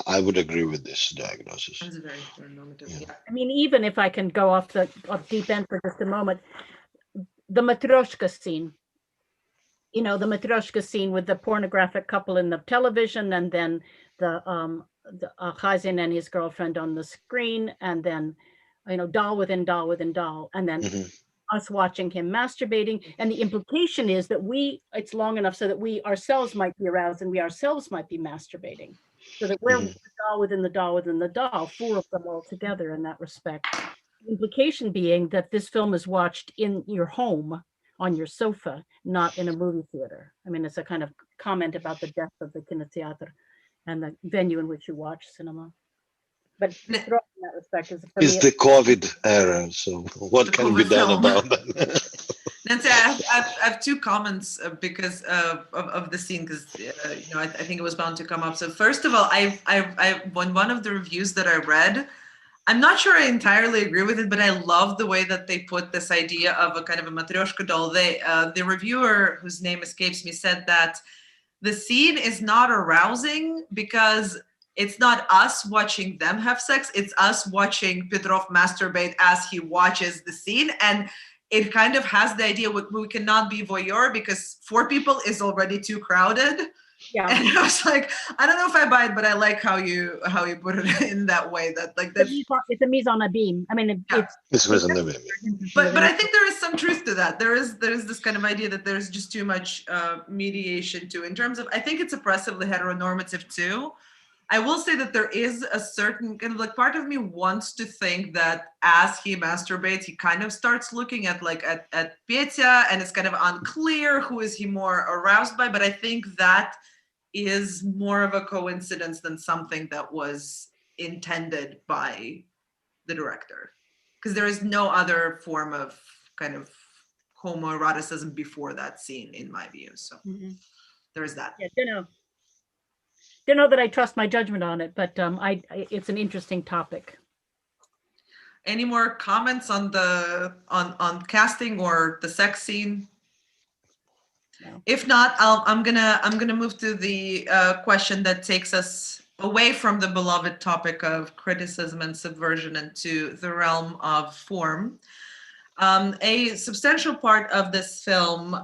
I would agree with this diagnosis. It's very heteronormative. Yeah. I mean, even if I can go off deep end for just a moment, the Matryoshka scene. The Matryoshka scene with the pornographic couple in the television, and then the Khazin and his girlfriend on the screen, and then doll within doll within doll, and then us watching him masturbating. And the implication is that it's long enough so that we ourselves might be aroused and we ourselves might be masturbating, so that we're the doll within the doll within the doll, 4 of them all together in that respect. The implication being that this film is watched in your home on your sofa, not in a movie theater. I mean, it's a kind of comment about the death of the Kinotheater and the venue in which you watch cinema. But in that respect It's the COVID era, so what can be done about that? Nancy, I have 2 comments because of the scene, because I think it was bound to come up. So first of all, I when one of the reviews that I read, I'm not sure I entirely agree with it, but I love the way that they put this idea of a kind of a matryoshka doll. The reviewer, whose name escapes me, said that the scene is not arousing because it's not us watching them have sex, it's us watching Petrov masturbate as he watches the scene. And it kind of has the idea we cannot be voyeur because 4 people is already too crowded. Yeah. And I was like, I don't know if I buy it, but I like how you put it in that way. That like that. It's a mise en abîme. I mean, This was another. But I think there is some truth to that. There is this kind of idea that there's just too much mediation too. In terms of, I think it's oppressively heteronormative too. I will say that there is a certain kind of like part of me wants to think that as he masturbates, he kind of starts looking at Petya, and it's kind of unclear who is he more aroused by. But I think that is more of a coincidence than something that was intended by the director, because there is no other form of kind of homoeroticism before that scene, in my view. So there is that. Yeah, don't know that I trust my judgment on it, but it's an interesting topic. Any more comments on the on casting or the sex scene? No. If not, I'm gonna move to the question that takes us away from the beloved topic of criticism and subversion into the realm of form. A substantial part of this film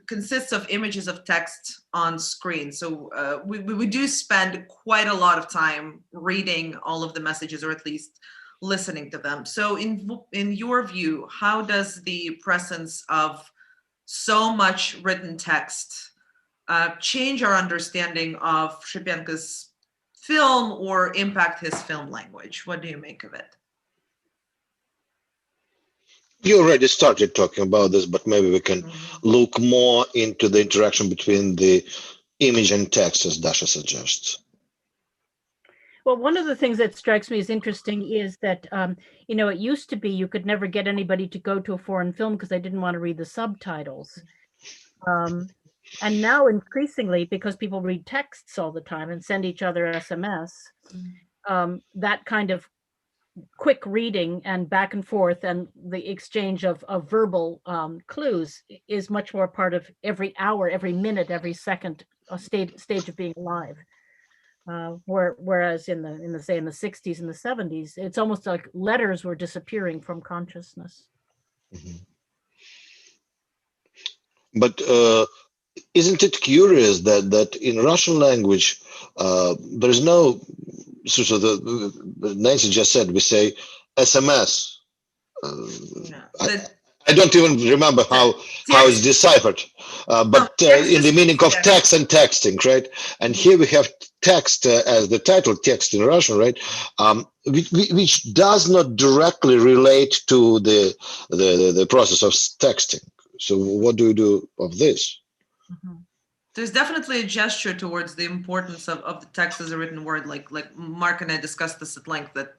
consists of images of text on screen. So we do spend quite a lot of time reading all of the messages, or at least listening to them. So in your view, how does the presence of so much written text change our understanding of Shipenko's film or impact his film language? What do you make of it? You already started talking about this, but maybe we can look more into the interaction between the image and text, as Dasha suggests. Well, one of the things that strikes me as interesting is that, it used to be you could never get anybody to go to a foreign film because they didn't want to read the subtitles. And now increasingly, because people read texts all the time and send each other SMS, that kind of quick reading and back and forth and the exchange of verbal clues is much more part of every hour, every minute, every second stage of being alive. Whereas in the 60s and the 70s, it's almost like letters were disappearing from consciousness. But isn't it curious that in Russian language there's no so the Nancy just said we say SMS. I don't even remember how it's deciphered, but in the meaning of text and texting, right? And here we have text as the title text in Russian, right? Which does not directly relate to the process of texting. So what do we do of this? There's definitely a gesture towards the importance of the text as a written word. Like Mark and I discussed this at length, that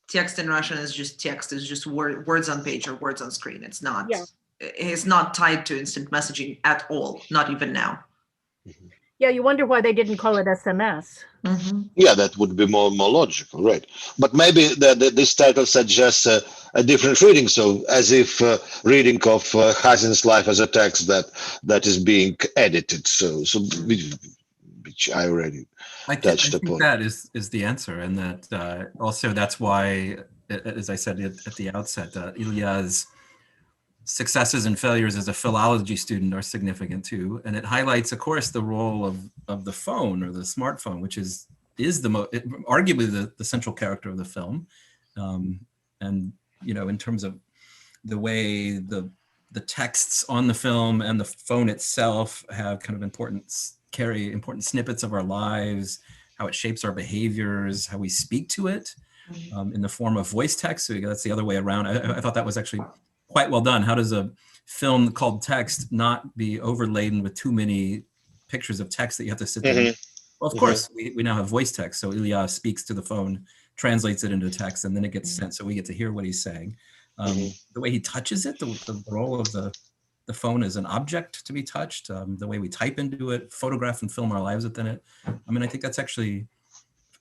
text in Russian is just text, is just words on page or words on screen. It's not, it's not tied to instant messaging at all, not even now. Yeah, you wonder why they didn't call it SMS. Yeah, that would be more logical, right? But maybe this title suggests a different reading, so as if reading of Hazin's life as a text that is being edited. So which I already touched upon. I think that is the answer, and that also that's why, as I said at the outset, Ilya's successes and failures as a philology student are significant too, and it highlights, of course, the role of the phone or the smartphone, which is arguably the central character of the film, and in terms of the way the texts on the film and the phone itself have kind of carry important snippets of our lives, how it shapes our behaviors, how we speak to it in the form of voice text. So that's the other way around. I thought that was actually quite well done. How does a film called text not be overladen with too many pictures of text that you have to sit there? Well, of course, we now have voice text. So Ilya speaks to the phone, translates it into text, and then it gets sent. So we get to hear what he's saying. The way he touches it, the role of the phone as an object to be touched, the way we type into it, photograph and film our lives within it. I mean, I think that's actually,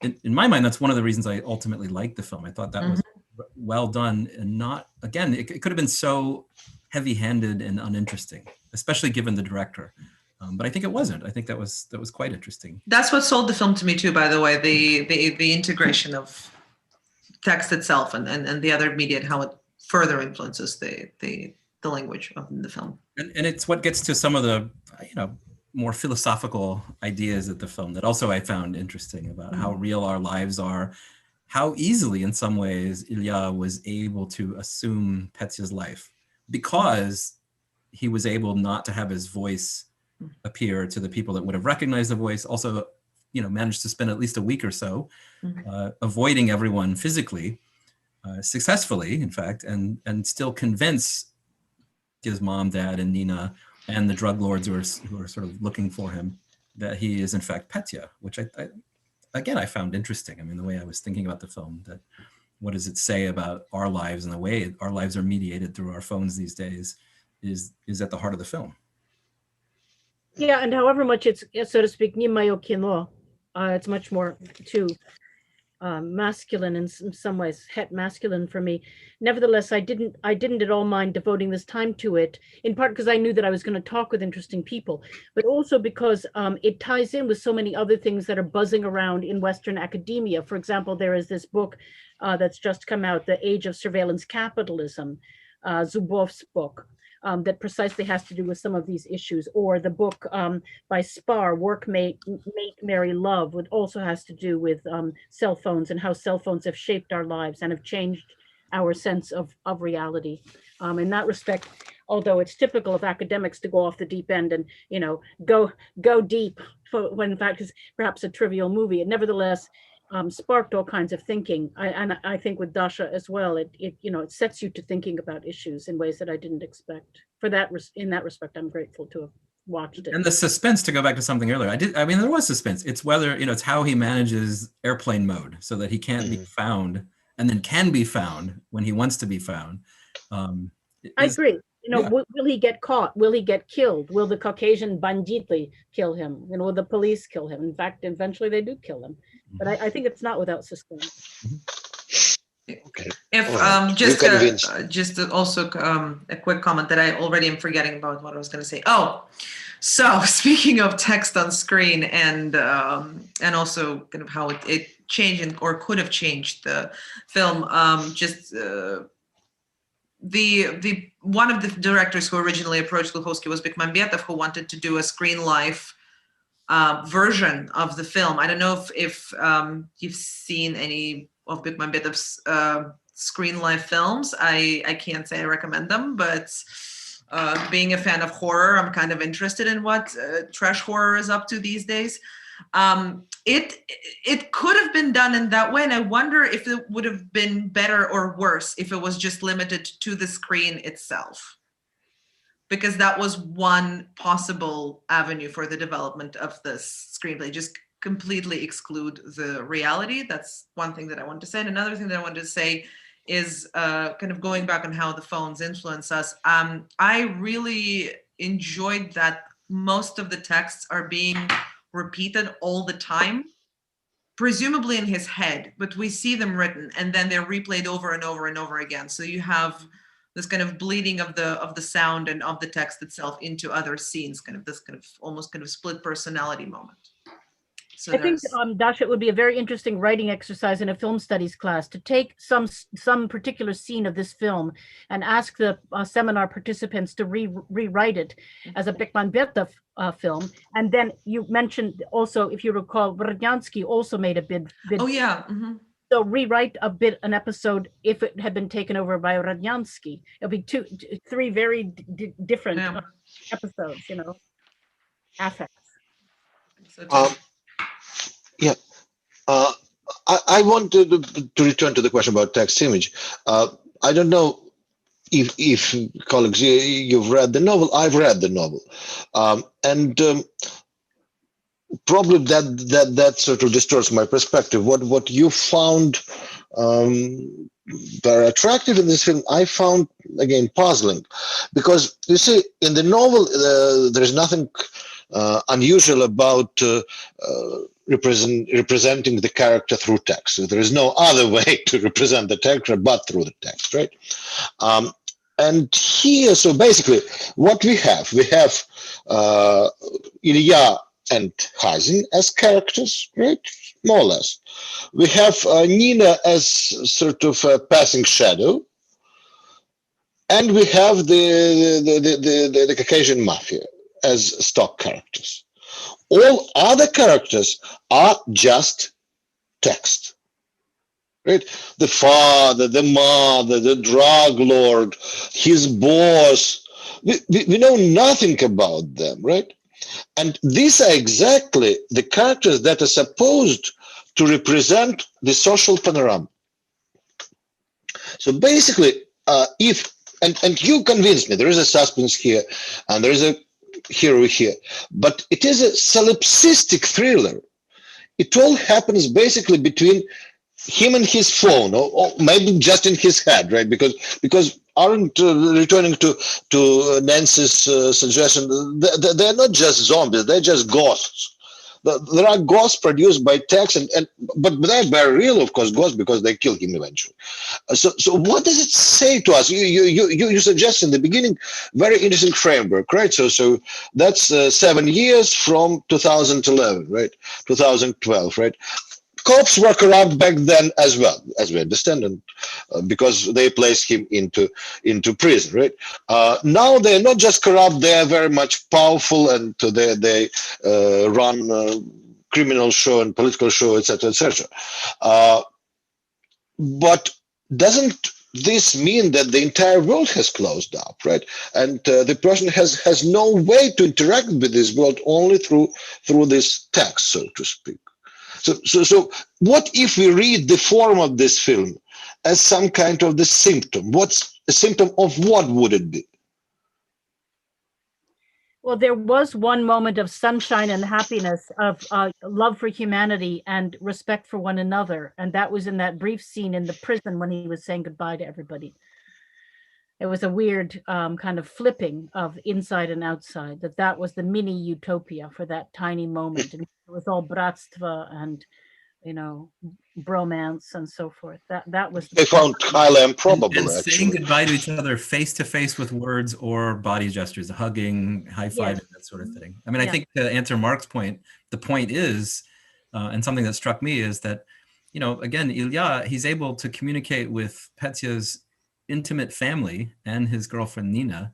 in my mind, that's one of the reasons I ultimately liked the film. I thought that was well done, and not, again, it could have been so heavy-handed and uninteresting, especially given the director. But I think it wasn't. I think that was quite interesting. That's what sold the film to me too, by the way, the integration of text itself and the other media and how it further influences the language of the film. And it's what gets to some of the, more philosophical ideas of the film that also I found interesting about how real our lives are, how easily in some ways Ilya was able to assume Petya's life because he was able not to have his voice appear to the people that would have recognized the voice. Also, managed to spend at least a week or so avoiding everyone physically, successfully, in fact, and still convince his mom, dad, and Nina, and the drug lords who are sort of looking for him, that he is in fact Petya, which I found interesting. I mean, the way I was thinking about the film, that what does it say about our lives and the way our lives are mediated through our phones these days is at the heart of the film. Yeah, and however much it's, so to speak, ni moyo kino, it's much more too masculine in some ways, het masculine for me. Nevertheless, I didn't at all mind devoting this time to it, in part because I knew that I was going to talk with interesting people, but also because it ties in with so many other things that are buzzing around in Western academia. For example, there is this book that's just come out, The Age of Surveillance Capitalism, Zubov's book, that precisely has to do with some of these issues, or the book by Spar, Work, Make, Marry, Love, which also has to do with cell phones and how cell phones have shaped our lives and have changed our sense of reality. In that respect, although it's typical of academics to go off the deep end and go deep, when in fact it's perhaps a trivial movie, it nevertheless sparked all kinds of thinking. And I think with Dasha as well, it sets you to thinking about issues in ways that I didn't expect. In that respect, I'm grateful to have watched it. And the suspense, to go back to something earlier, there was suspense. It's whether, it's how he manages airplane mode so that he can't be found and then can be found when he wants to be found. I agree. Will he get caught? Will he get killed? Will the Caucasian banditi kill him? Will the police kill him? In fact, eventually they do kill him. But I think it's not without suspense. Okay. If just also a quick comment that I already am forgetting about what I was going to say. Oh, so speaking of text on screen and also kind of how it changed or could have changed the film, the one of the directors who originally approached Glukhovsky was Bekmambetov, who wanted to do a screen life version of the film. I don't know if you've seen any of Bekmambetov's screen life films. I can't say I recommend them, but being a fan of horror, I'm kind of interested in what trash horror is up to these days. It could have been done in that way, and I wonder if it would have been better or worse if it was just limited to the screen itself, because that was one possible avenue for the development of this screenplay. Just completely exclude the reality. That's one thing that I wanted to say. And another thing that I wanted to say is kind of going back on how the phones influence us. I really enjoyed that most of the texts are being repeated all the time, presumably in his head, but we see them written and then they're replayed over and over and over again. So you have this kind of bleeding of the sound and of the text itself into other scenes, kind of this kind of almost kind of split personality moment. So I think, Dasha, it would be a very interesting writing exercise in a film studies class to take some particular scene of this film and ask the seminar participants to rewrite it as a Bekmambetov film. And then you mentioned also, if you recall, Rodnyansky also made a bid. Oh yeah. Mm-hmm. So rewrite an episode if it had been taken over by Rodnyansky. It'll be three very different episodes, affects. Yeah, I want to return to the question about text image. I don't know if colleagues, you've read the novel. I've read the novel, and probably that sort of distorts my perspective. What you found very attractive in this film, I found again puzzling, because you see in the novel there is nothing unusual about representing the character through text. So there is no other way to represent the character but through the text, right? And here, so basically, what we have Ilya and Hazin as characters, right? More or less. We have Nina as sort of a passing shadow, and we have the Caucasian mafia as stock characters. All other characters are just text. Right? The father, the mother, the drug lord, his boss. We know nothing about them, right? And these are exactly the characters that are supposed to represent the social panorama. So basically, if and you convinced me, there is a suspense here, and there is a hero here, but it is a solipsistic thriller. It all happens basically between him and his phone, or maybe just in his head, right? Because aren't returning to Nancy's suggestion, they're not just zombies; they're just ghosts. There are ghosts produced by text, but they're very real, of course, ghosts because they kill him eventually. So what does it say to us? You suggest in the beginning very interesting framework, right? So that's 7 years from 2011, right? 2012, right? Cops were corrupt back then as well, as we understand, and because they placed him into prison, right? Now they're not just corrupt; they are very much powerful, and they run criminal show and political show, etc., etc. But doesn't this mean that the entire world has closed up, right? And the person has no way to interact with this world, only through this text, so to speak. So what if we read the form of this film as some kind of the symptom? What's a symptom of what would it be? Well, there was one moment of sunshine and happiness, of love for humanity and respect for one another. And that was in that brief scene in the prison when he was saying goodbye to everybody. It was a weird kind of flipping of inside and outside, that was the mini utopia for that tiny moment. And it was all bratstva and, bromance and so forth. That was They found highly improbable, and actually. saying goodbye to each other face to face with words or body gestures, hugging, high fiving, Yes. that sort of thing. I mean, I think to answer Mark's point, the point is, and something that struck me is that, again, Ilya, he's able to communicate with Petya's intimate family and his girlfriend Nina,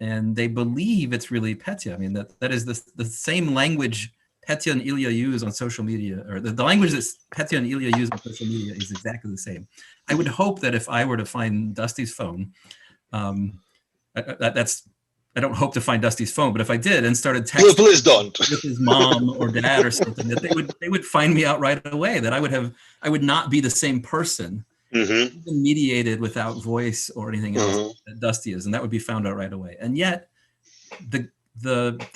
and they believe it's really Petya. I mean, that is the same language Petya and Ilya use on social media, or the language that Petya and Ilya use on social media is exactly the same. I would hope that if I were to find Dusty's phone, I don't hope to find Dusty's phone, but if I did and started texting please don't. with his mom or dad or something, that they would find me out right away, that I would not be the same person, even mediated without voice or anything else that Dusty is, and that would be found out right away. And yet the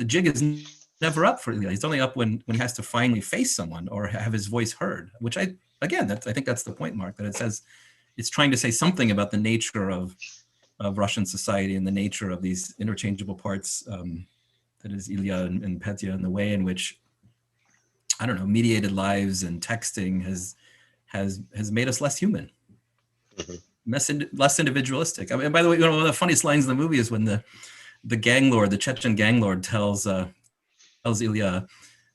jig is never up for Ilya. He's only up when he has to finally face someone or have his voice heard, which I think that's the point, Mark, that it says it's trying to say something about the nature of Russian society and the nature of these interchangeable parts, that is Ilya and Petya, and the way in which, I don't know, mediated lives and texting has made us less human, less individualistic. I mean, by the way, one of the funniest lines in the movie is when the gang lord, the Chechen gang lord, tells Ilya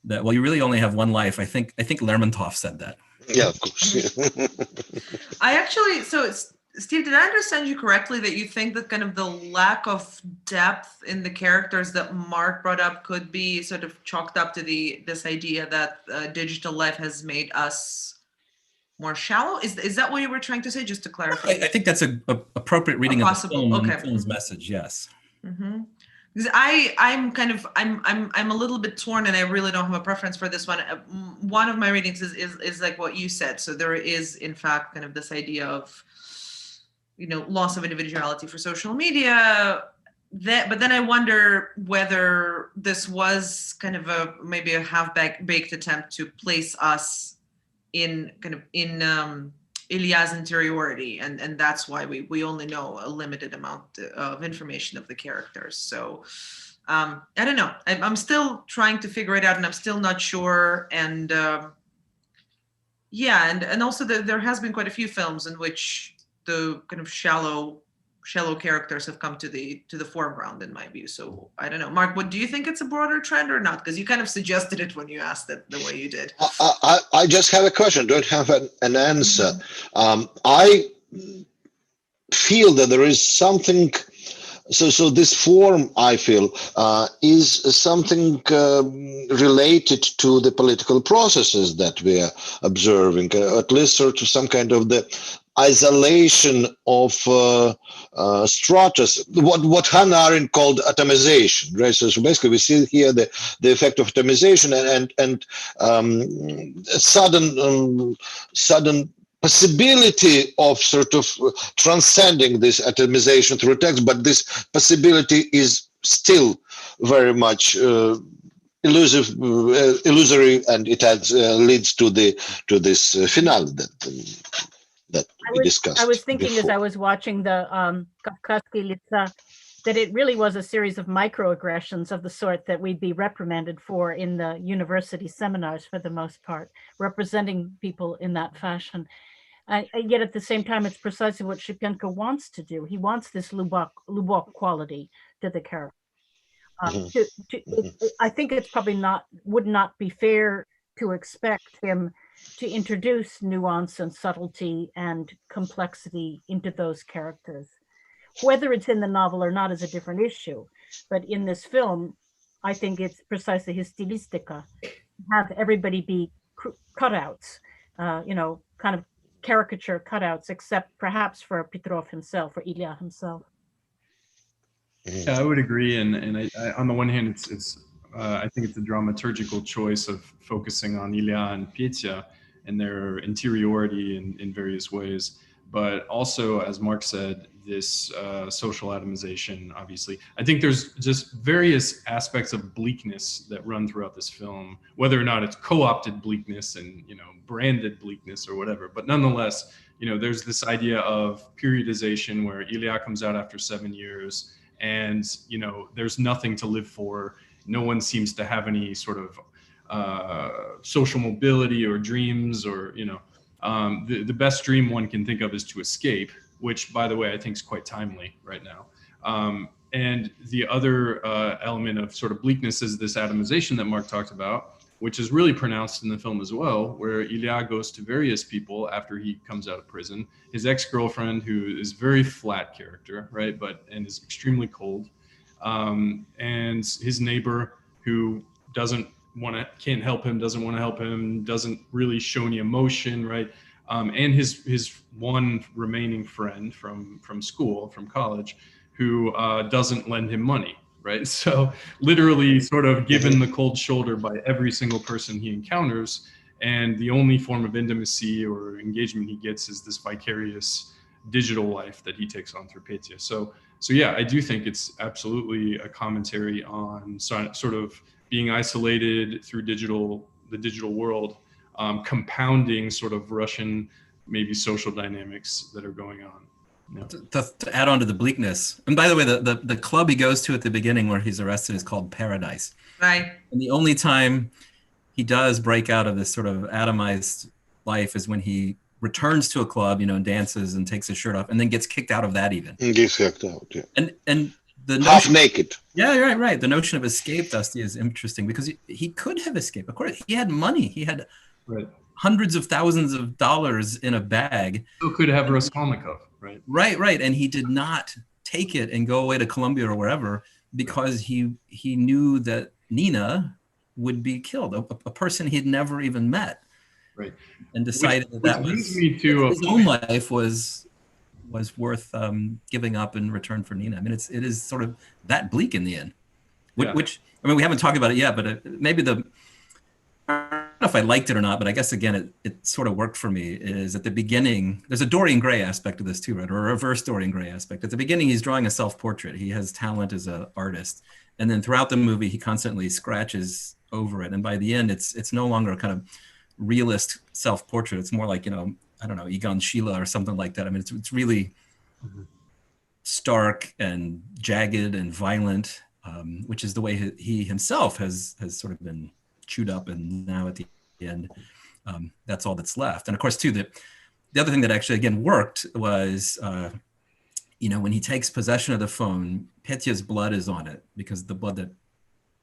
that, well, you really only have one life. I think Lermontov said that. Yeah, of course. Steve, did I understand you correctly that you think that kind of the lack of depth in the characters that Mark brought up could be sort of chalked up to this idea that digital life has made us more shallow? Is that what you were trying to say? Just to clarify. I think that's an appropriate reading of the film and the film's message. Yes. Mm-hmm. Because I'm a little bit torn, and I really don't have a preference for this one. One of my readings is like what you said. So there is, in fact, kind of this idea of, loss of individuality for social media. But then I wonder whether this was kind of maybe a half-baked attempt to place us in Ilya's interiority, and that's why we only know a limited amount of information of the characters. So I don't know. I'm still trying to figure it out, and I'm still not sure. And and also there has been quite a few films in which the kind of shallow characters have come to the foreground, in my view. So I don't know, Mark, what do you think? It's a broader trend or not? Because you kind of suggested it when you asked it the way you did. I just have a question, don't have an answer. I feel that there is something. So this form, I feel, is something related to the political processes that we are observing, at least sort of some kind of the isolation of stratus, what Hannah Arendt called atomization, right? So basically, we see here the effect of atomization and sudden possibility of sort of transcending this atomization through text, but this possibility is still very much illusory, and it has, leads to this finale that we discussed. I was thinking before. as I was watching the Kafkaski Litsa that it really was a series of microaggressions of the sort that we'd be reprimanded for in the university seminars for the most part, representing people in that fashion. Yet at the same time, it's precisely what Shipenko wants to do. He wants this Lubok quality to the character. I think it's probably would not be fair to expect him to introduce nuance and subtlety and complexity into those characters. Whether it's in the novel or not is a different issue. But in this film, I think it's precisely his stilistica. Have everybody be cutouts, kind of caricature cutouts, except perhaps for Petrov himself, or Ilya himself. Yeah, I would agree, and I, on the one hand, it's I think it's a dramaturgical choice of focusing on Ilya and Petya and their interiority in various ways, but also, as Mark said, this social atomization. Obviously, I think there's just various aspects of bleakness that run throughout this film, whether or not it's co-opted bleakness and branded bleakness or whatever. But nonetheless, there's this idea of periodization where Ilya comes out after 7 years. And, there's nothing to live for. No one seems to have any sort of social mobility or dreams or, the best dream one can think of is to escape, which, by the way, I think is quite timely right now. And the other element of sort of bleakness is this atomization that Mark talked about, which is really pronounced in the film as well, where Ilya goes to various people after he comes out of prison. His ex-girlfriend, who is very flat character, right, and is extremely cold, and his neighbor, who can't help him, doesn't want to help him, doesn't really show any emotion, right, and his one remaining friend from school, from college, who doesn't lend him money. Right. So literally sort of given the cold shoulder by every single person he encounters. And the only form of intimacy or engagement he gets is this vicarious digital life that he takes on through Petya. So yeah, I do think it's absolutely a commentary on sort of being isolated through the digital world, compounding sort of Russian, maybe social dynamics that are going on. No. To add on to the bleakness, and by the way, the club he goes to at the beginning where he's arrested is called Paradise. Right. And the only time he does break out of this sort of atomized life is when he returns to a club, and dances and takes his shirt off, and then gets kicked out of that even. He gets kicked out, yeah. And the notion, half naked. Yeah, right. The notion of escape, Dusty, is interesting because he could have escaped. Of course, he had money. He had hundreds of thousands of dollars in a bag. Who could have Raskolnikov, right? Right. And he did not take it and go away to Colombia or wherever because he knew that Nina would be killed, a person he'd never even met. Right. And decided that was his own life was worth giving up in return for Nina. I mean, it is sort of that bleak in the end. Which I mean, we haven't talked about it yet, but maybe I don't know if I liked it or not, but I guess again, it sort of worked for me. Is at the beginning, there's a Dorian Gray aspect of this too, right? Or a reverse Dorian Gray aspect. At the beginning, he's drawing a self-portrait. He has talent as an artist, and then throughout the movie, he constantly scratches over it. And by the end, it's no longer a kind of realist self-portrait. It's more like, I don't know, Egon Schiele or something like that. I mean, it's really stark and jagged and violent, which is the way he himself has sort of been chewed up, and now at the end, that's all that's left. And of course, too, the other thing that actually again worked was, when he takes possession of the phone, Petya's blood is on it because the blood that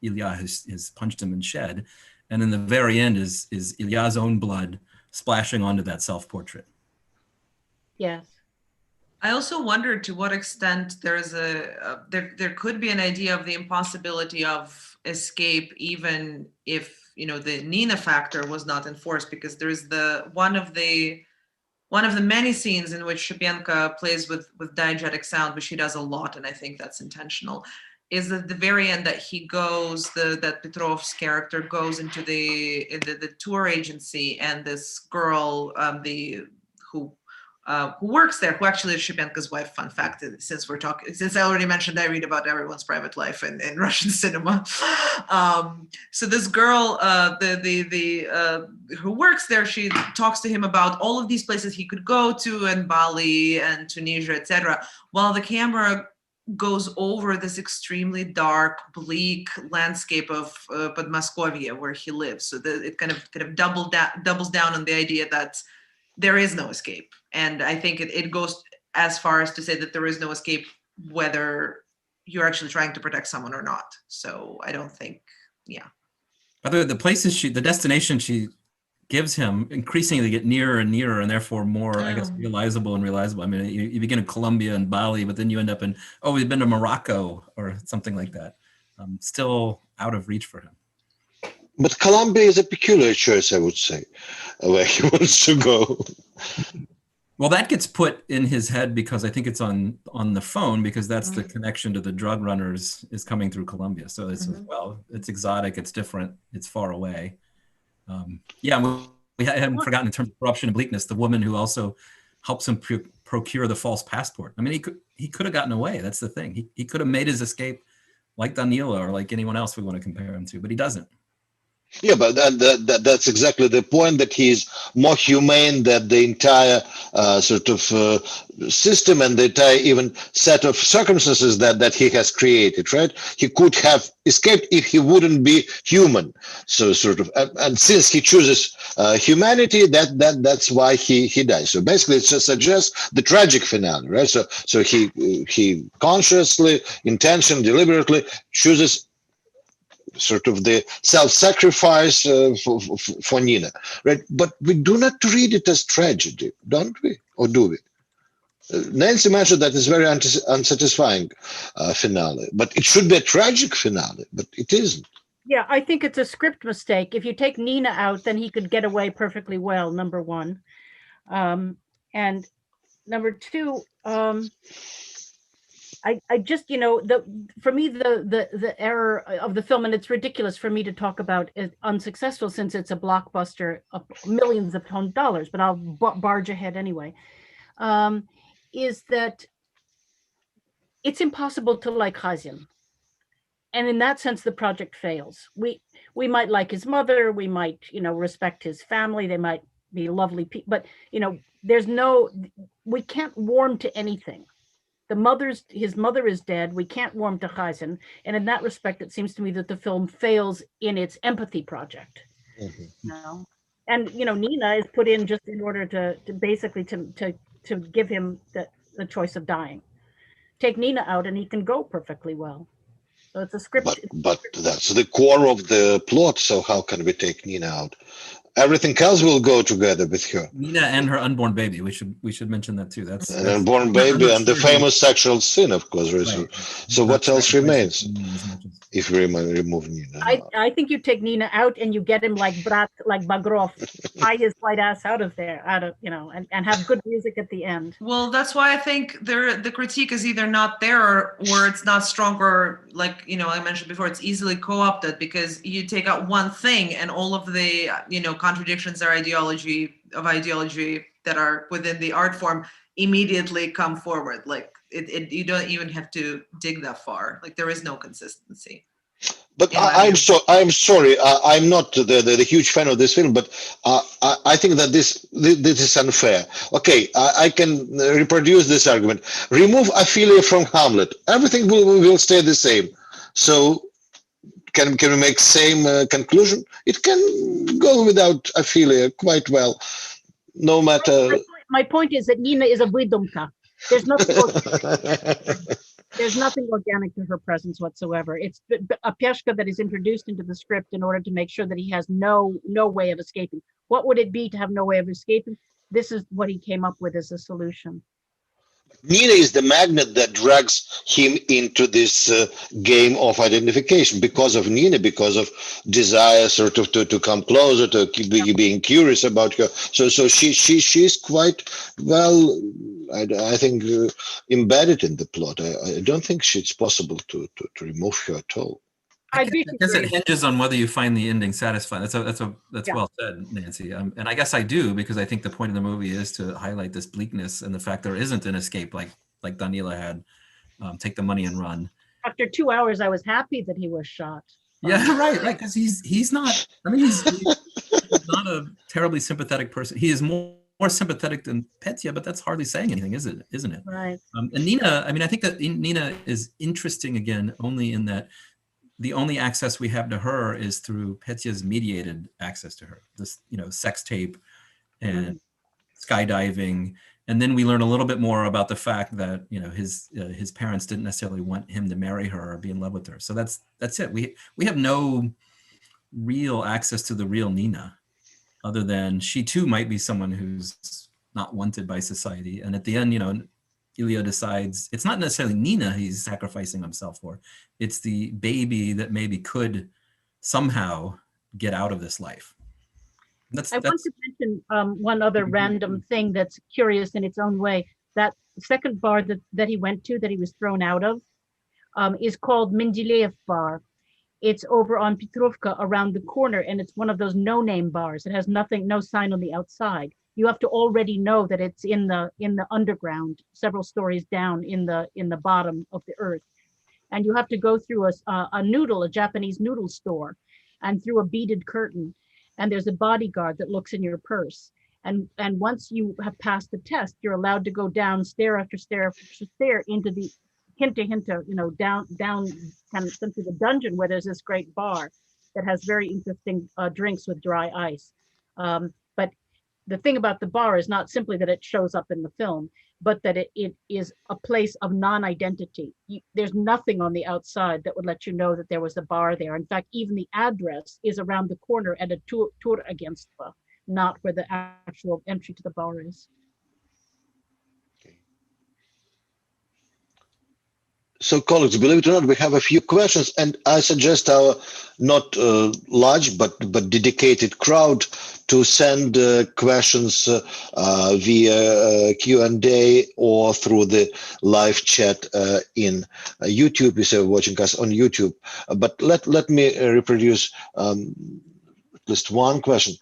Ilya has punched him and shed, and then the very end is Ilya's own blood splashing onto that self-portrait. Yes. I also wonder to what extent there's there could be an idea of the impossibility of escape, even if the Nina factor was not enforced, because there's one of the many scenes in which Shapienko plays with diegetic sound, which he does a lot, and I think that's intentional, is at the very end that he goes, that Petrov's character goes into the tour agency, and this girl, who works there, who actually is Shapienko's wife. Fun fact, since I already mentioned, I read about everyone's private life in Russian cinema. So this girl, who works there, she talks to him about all of these places he could go to, and Bali and Tunisia, etc., while the camera goes over this extremely dark, bleak landscape of Podmoskovia, where he lives. So it kind of doubles down on the idea that there is no escape. And I think it goes as far as to say that there is no escape whether you're actually trying to protect someone or not. So I don't think, yeah. By the way, the destination she gives him increasingly get nearer and nearer, and therefore more, I guess, realizable and realizable. I mean, you begin in Colombia and Bali, but then you end up in, we've been to Morocco or something like that. Still out of reach for him. But Colombia is a peculiar choice, I would say, where he wants to go. Well, that gets put in his head because I think it's on the phone, because that's the connection to the drug runners is coming through Colombia. So it's, well, it's exotic, it's different, it's far away. Yeah, we haven't forgotten, in terms of corruption and bleakness, the woman who also helps him procure the false passport. I mean, he could have gotten away. That's the thing. He could have made his escape like Danila or like anyone else we want to compare him to, but he doesn't. Yeah, but that's exactly the point, that he's more humane than the entire system and the entire even set of circumstances that he has created, right? He could have escaped if he wouldn't be human. So and since he chooses humanity, that's why he dies. So basically, it just suggests the tragic finale, right? So he consciously, intentionally, deliberately chooses the self-sacrifice for Nina, right? But we do not read it as tragedy, don't we? Or do we? Nancy mentioned that it's very unsatisfying finale, but it should be a tragic finale, but it isn't. Yeah, I think it's a script mistake. If you take Nina out, then he could get away perfectly well, number one. And number two, I just, for me, the error of the film, and it's ridiculous for me to talk about it unsuccessful since it's a blockbuster of millions of dollars, but I'll barge ahead anyway, is that it's impossible to like Khazin. And in that sense, the project fails. We might like his mother, we might, respect his family, they might be lovely people, but, we can't warm to anything. His mother is dead. We can't warm to Khazin. And in that respect, it seems to me that the film fails in its empathy project. And, Nina is put in just in order to basically to give him the choice of dying. Take Nina out and he can go perfectly well. So it's a script. But that's the core of the plot. So how can we take Nina out? Everything else will go together with her. Nina and her unborn baby. We should mention that too. That's an unborn baby and the famous sexual sin, of course. Right. So what else remains if we remove Nina? I think you take Nina out and you get him like Bagrov, tie his white ass out of there, and have good music at the end. Well, that's why I think the critique is either not there or it's not stronger. Like I mentioned before, it's easily co-opted, because you take out one thing and all of the contradictions or ideology that are within the art form immediately come forward. Like you don't even have to dig that far. Like there is no consistency. But I'm sorry. I'm not the huge fan of this film, but I think that this is unfair. Okay, I can reproduce this argument. Remove Ophelia from Hamlet, everything will stay the same. So can we make same conclusion? It can go without Ophelia quite well, no matter. My point is that Nina is a выдумка. There's nothing organic to her presence whatsoever. It's a Peshka that is introduced into the script in order to make sure that he has no way of escaping. What would it be to have no way of escaping? This is what he came up with as a solution. Nina is the magnet that drags him into this game of identification because of Nina, because of desire sort of to come closer, to keep being curious about her. So she's quite well, I think, embedded in the plot. I don't think it's possible to remove her at all. I guess it hinges on whether you find the ending satisfying. That's well said, Nancy. And I guess I do, because I think the point of the movie is to highlight this bleakness and the fact there isn't an escape like Daniela had. Take the money and run. After 2 hours, I was happy that he was shot. Yeah, right. Because he's not. I mean, he's not a terribly sympathetic person. He is more sympathetic than Petya, but that's hardly saying anything, isn't it? Right. And Nina. I mean, I think that Nina is interesting again only in that the only access we have to her is through Petya's mediated access to her. This, sex tape and skydiving. And then we learn a little bit more about the fact that, his parents didn't necessarily want him to marry her or be in love with her. So that's it. We have no real access to the real Nina, other than she too might be someone who's not wanted by society. And at the end, Ilya decides it's not necessarily Nina he's sacrificing himself for. It's the baby that maybe could somehow get out of this life. I want to mention one other random thing that's curious in its own way. That second bar that he went to, that he was thrown out of, is called Mendeléev Bar. It's over on Petrovka around the corner, and it's one of those no-name bars. It has no sign on the outside. You have to already know that it's in the underground, several stories down in the bottom of the earth. And you have to go through a Japanese noodle store, and through a beaded curtain. And there's a bodyguard that looks in your purse. And once you have passed the test, you're allowed to go down stair after stair after stair into the down kind of into the dungeon, where there's this great bar that has very interesting drinks with dry ice. But the thing about the bar is not simply that it shows up in the film, but that it is a place of non-identity. There's nothing on the outside that would let you know that there was a bar there. In fact, even the address is around the corner at a Turagentstvo, not where the actual entry to the bar is. So, colleagues, believe it or not, we have a few questions, and I suggest our not large but dedicated crowd to send questions via Q&A or through the live chat in YouTube, if you're watching us on YouTube. But let me reproduce at least one question.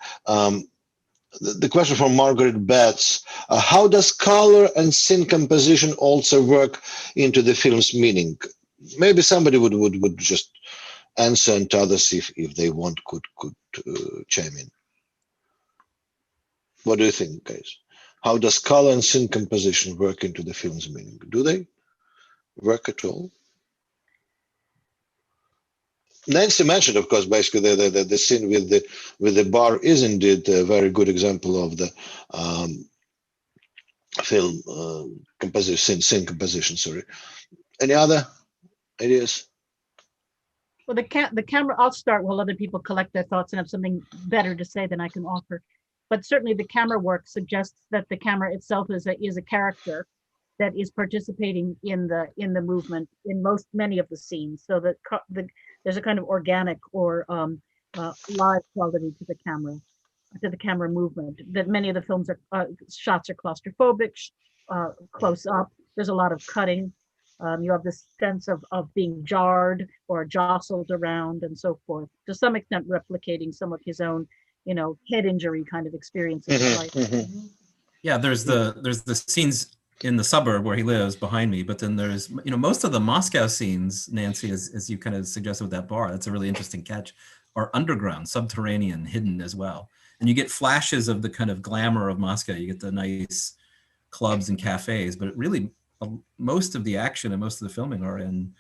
The question from Margaret Betts: how does color and scene composition also work into the film's meaning? Maybe somebody would just answer, and others, if they want, could chime in. What do you think, guys? How does color and scene composition work into the film's meaning? Do they work at all? Nancy mentioned, of course, basically the scene with the bar is indeed a very good example of the film composition, scene composition. Sorry. Any other ideas? Well, the camera. I'll start while other people collect their thoughts and have something better to say than I can offer. But certainly, the camera work suggests that the camera itself is a character that is participating in the movement in many of the scenes. So that there's a kind of organic or live quality to the camera movement. That many of the films shots are claustrophobic, close up. There's a lot of cutting. You have this sense of being jarred or jostled around and so forth. To some extent, replicating some of his own, head injury kind of experiences. Yeah, there's the scenes in the suburb where he lives behind me, but then there's most of the Moscow scenes, Nancy, as you kind of suggested with that bar, that's a really interesting catch, are underground, subterranean, hidden as well. And you get flashes of the kind of glamour of Moscow. You get the nice clubs and cafes, but really most of the action and most of the filming are in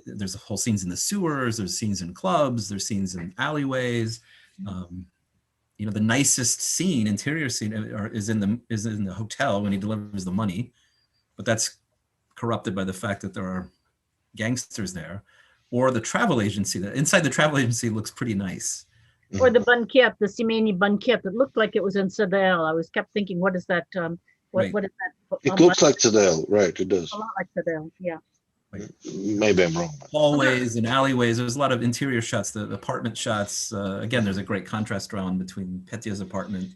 there's whole scenes in the sewers, there's scenes in clubs, there's scenes in alleyways. The nicest scene, interior scene, is in the hotel when he delivers the money, but that's corrupted by the fact that there are gangsters there, or the travel agency. Inside the travel agency looks pretty nice. Or the banquet, the Semeni banquet, that looked like it was in Sedel. I kept thinking, what is that? Right. What is that? It looks like Tadale, right? It does. A lot like Tadale, yeah. Maybe I'm wrong. Hallways and alleyways. There's a lot of interior shots, the apartment shots. Again, there's a great contrast drawn between Petya's apartment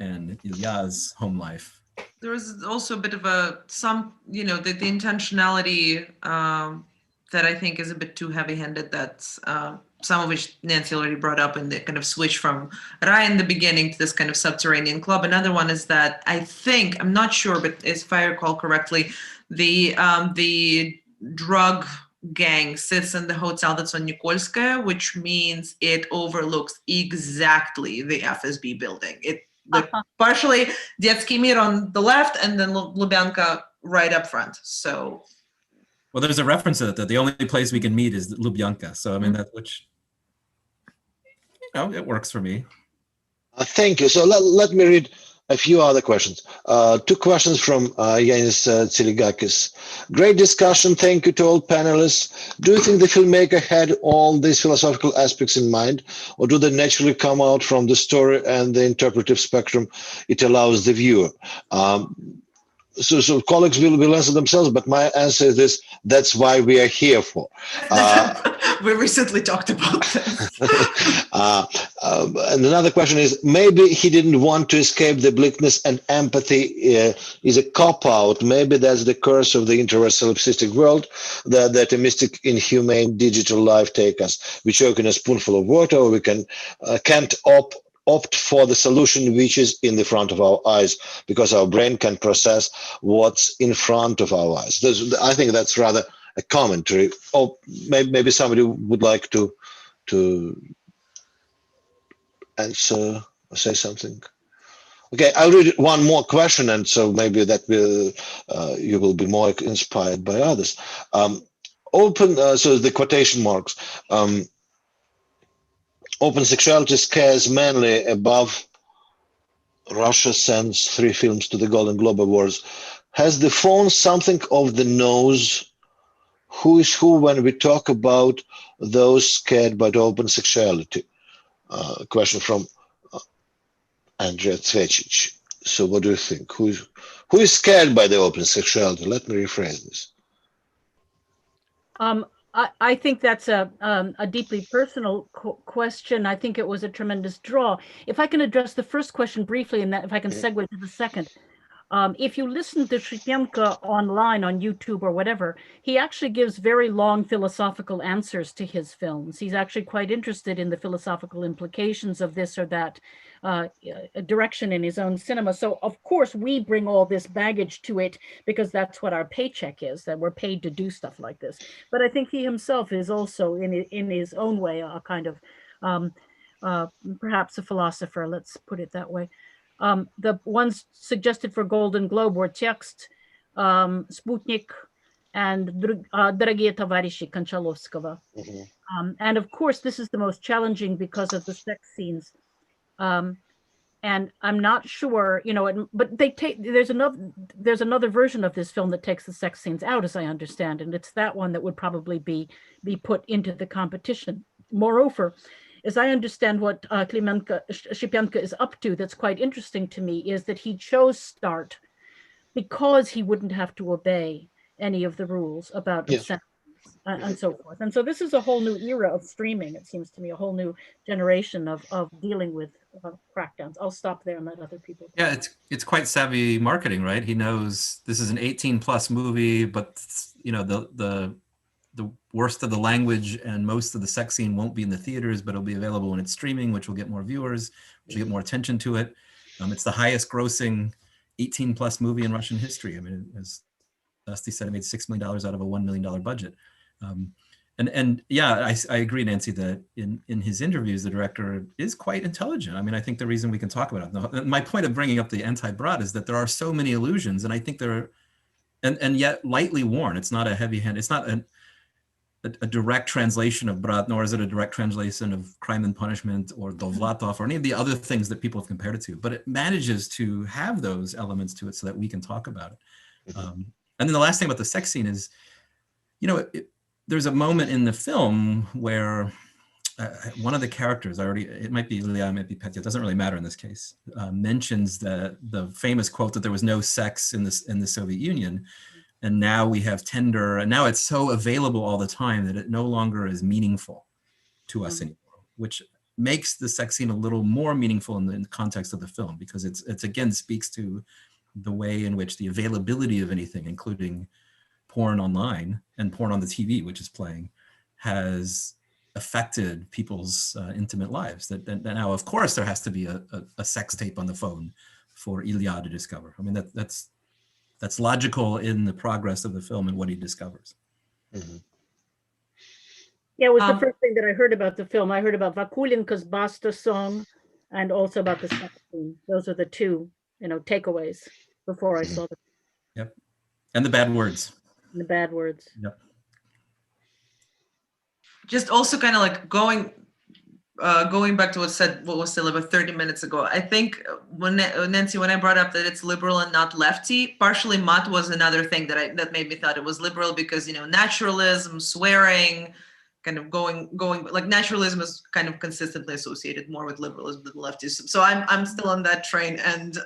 and Ilya's home life. There was also a bit of the intentionality that I think is a bit too heavy-handed. That's some of which Nancy already brought up, and the kind of switch from Rai in the beginning to this kind of subterranean club. Another one is that I think, I'm not sure, but if I recall correctly, the drug gang sits in the hotel that's on Nikolskaya, which means it overlooks exactly the FSB building. Partially Detский Mir on the left, and then Lubyanka right up front. So, well, there's a reference to that the only place we can meet is Lubyanka. So I mean, it works for me. Thank you. So let me read a few other questions. Two questions from Yanis Tsiligakis. Great discussion. Thank you to all panelists. Do you think the filmmaker had all these philosophical aspects in mind, or do they naturally come out from the story and the interpretive spectrum it allows the viewer? So colleagues will answer themselves, but my answer is this: that's why we are here for. We recently talked about this. And another question is, maybe he didn't want to escape the bleakness, and empathy is a cop-out. Maybe that's the curse of the inter-solipsistic world, that a mystic, inhumane digital life take us. We choke in a spoonful of water, or we can't opt for the solution which is in the front of our eyes, because our brain can process what's in front of our eyes. I think that's rather a commentary. Or maybe somebody would like to answer or say something. Okay, I'll read one more question, and so maybe that will you will be more inspired by others. So the quotation marks. Open sexuality scares mainly above Russia sends 3 films to the Golden Globe Awards. Has the phone something of the nose? Who is who when we talk about those scared by the open sexuality? Question from Andrea Tvecic. So what do you think? Who is scared by the open sexuality? Let me rephrase this. I think that's a deeply personal question. I think it was a tremendous draw. If I can address the first question briefly, and if I can segue to the second. If you listen to Shipyanka online on YouTube or whatever, he actually gives very long philosophical answers to his films. He's actually quite interested in the philosophical implications of this or that direction in his own cinema. So of course we bring all this baggage to it because that's what our paycheck is, that we're paid to do stuff like this. But I think he himself is also in his own way a kind of perhaps a philosopher, let's put it that way. The ones suggested for Golden Globe were Text, Sputnik, and Дорогие товарищи Konchalovskого. And of course, this is the most challenging because of the sex scenes. And I'm not sure, but there's another version of this film that takes the sex scenes out, as I understand, and it's that one that would probably be put into the competition. Moreover, as I understand what Shipyanka is up to, that's quite interesting to me, is that he chose Start because he wouldn't have to obey any of the rules about obscenity and so forth. And so this is a whole new era of streaming, it seems to me, a whole new generation of dealing with crackdowns. I'll stop there and let other people. Yeah, it's quite savvy marketing, right? He knows this is an 18+ movie, but the worst of the language and most of the sex scene won't be in the theaters, but it'll be available when it's streaming, which will get more viewers, which will get more attention to it. It's the highest grossing 18+ movie in Russian history. I mean, as Dusty said, it made $6 million out of a $1 million budget. And yeah, I agree, Nancy, that in his interviews, the director is quite intelligent. I mean, I think the reason we can talk about it, my point of bringing up the anti-Brat is that there are so many illusions, and I think they're, and yet lightly worn. It's not a heavy hand. It's not a direct translation of Brat, nor is it a direct translation of Crime and Punishment or Dovlatov or any of the other things that people have compared it to. But it manages to have those elements to it so that we can talk about it. And then the last thing about the sex scene is, there's a moment in the film where one of the characters, it might be Ilya, it might be Petya, it doesn't really matter in this case, mentions the famous quote that there was no sex in the Soviet Union, and now we have Tinder, and now it's so available all the time that it no longer is meaningful to us anymore, which makes the sex scene a little more meaningful in the context of the film, because it's again speaks to the way in which the availability of anything, including porn online and porn on the TV, which is playing, has affected people's intimate lives. That now, of course, there has to be a sex tape on the phone for Ilya to discover. I mean, that's logical in the progress of the film and what he discovers. Mm-hmm. Yeah, it was the first thing that I heard about the film. I heard about Vakulinka's Basta song and also about the sex scene. Those are the two, takeaways before I saw the. Yep. And the bad words. And the bad words. Yep. Just also kind of like going back to what was said about 30 minutes ago. I think Nancy, when I brought up that it's liberal and not lefty, partially Mat was another thing that made me thought it was liberal, because naturalism, swearing, kind of going like naturalism is kind of consistently associated more with liberalism than leftism. So I'm still on that train. And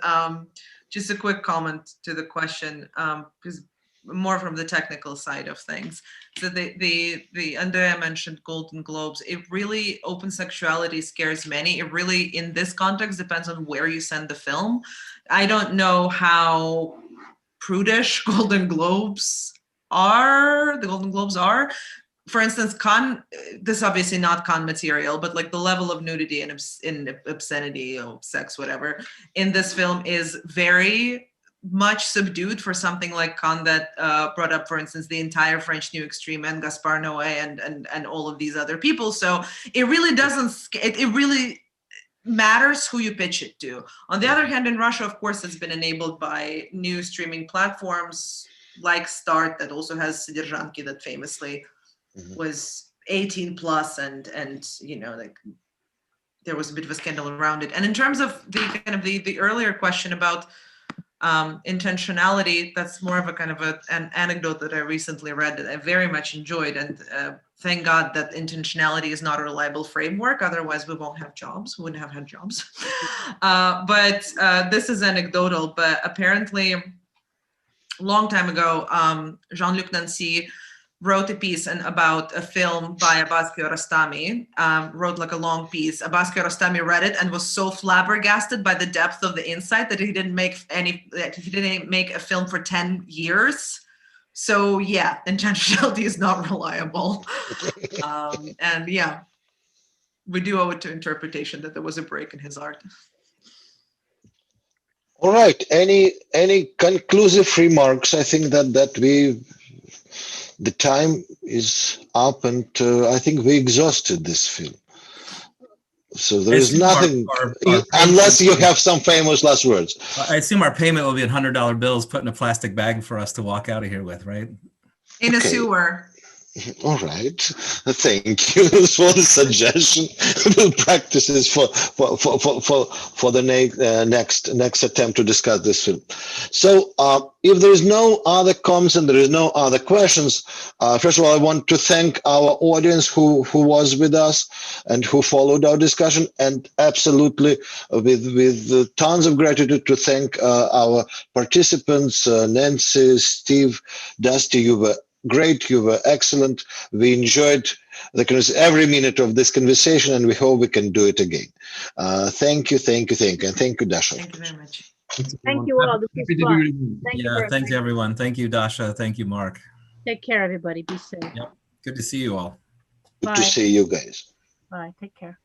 just a quick comment to the question, because more from the technical side of things. So the Andrea mentioned Golden Globes. It really, open sexuality scares many. It really, in this context, depends on where you send the film. I don't know how prudish the Golden Globes are. For instance, this is obviously not Cannes material, but like the level of nudity and obscenity or sex, whatever, in this film is very much subdued for something like Cannes that brought up, for instance, the entire French New Extreme and Gaspar Noé and all of these other people. So it really doesn't, it really matters who you pitch it to. On the other hand, in Russia, of course, it's been enabled by new streaming platforms like Start, that also has Sodержanki, that famously was 18 plus, and like there was a bit of a scandal around it. And in terms of the kind of the earlier question about intentionality, that's more of a kind of an anecdote that I recently read that I very much enjoyed. And thank God that intentionality is not a reliable framework. Otherwise, we won't have jobs. We wouldn't have had jobs. But this is anecdotal. But apparently, a long time ago, Jean-Luc Nancy wrote a piece about a film by Abbas Kiarostami, wrote like a long piece. Abbas Kiarostami read it and was so flabbergasted by the depth of the insight that he didn't make a film for 10 years. So yeah, intentionality is not reliable. And yeah, we do owe it to interpretation that there was a break in his art. All right. Any conclusive remarks? I think that the time is up, and I think we exhausted this film. So there is nothing, unless you have some famous last words. I assume our payment will be $100 bills put in a plastic bag for us to walk out of here with, right? In a sewer. All right. Thank you for the suggestion. We'll practice this for the next attempt to discuss this film. So if there is no other comments and there is no other questions, first of all, I want to thank our audience who was with us and who followed our discussion, and absolutely with tons of gratitude to thank our participants, Nancy, Steve, Dusty. You were great, you were excellent. We enjoyed every minute of this conversation, and we hope we can do it again. Thank you, and thank you, Dasha. Thank you very much. Thank you all. This was fun. Thanks everyone. Thank you, Dasha. Thank you, Mark. Take care, everybody. Be safe. Yep. Good to see you all. Good to see you guys. Bye. Take care.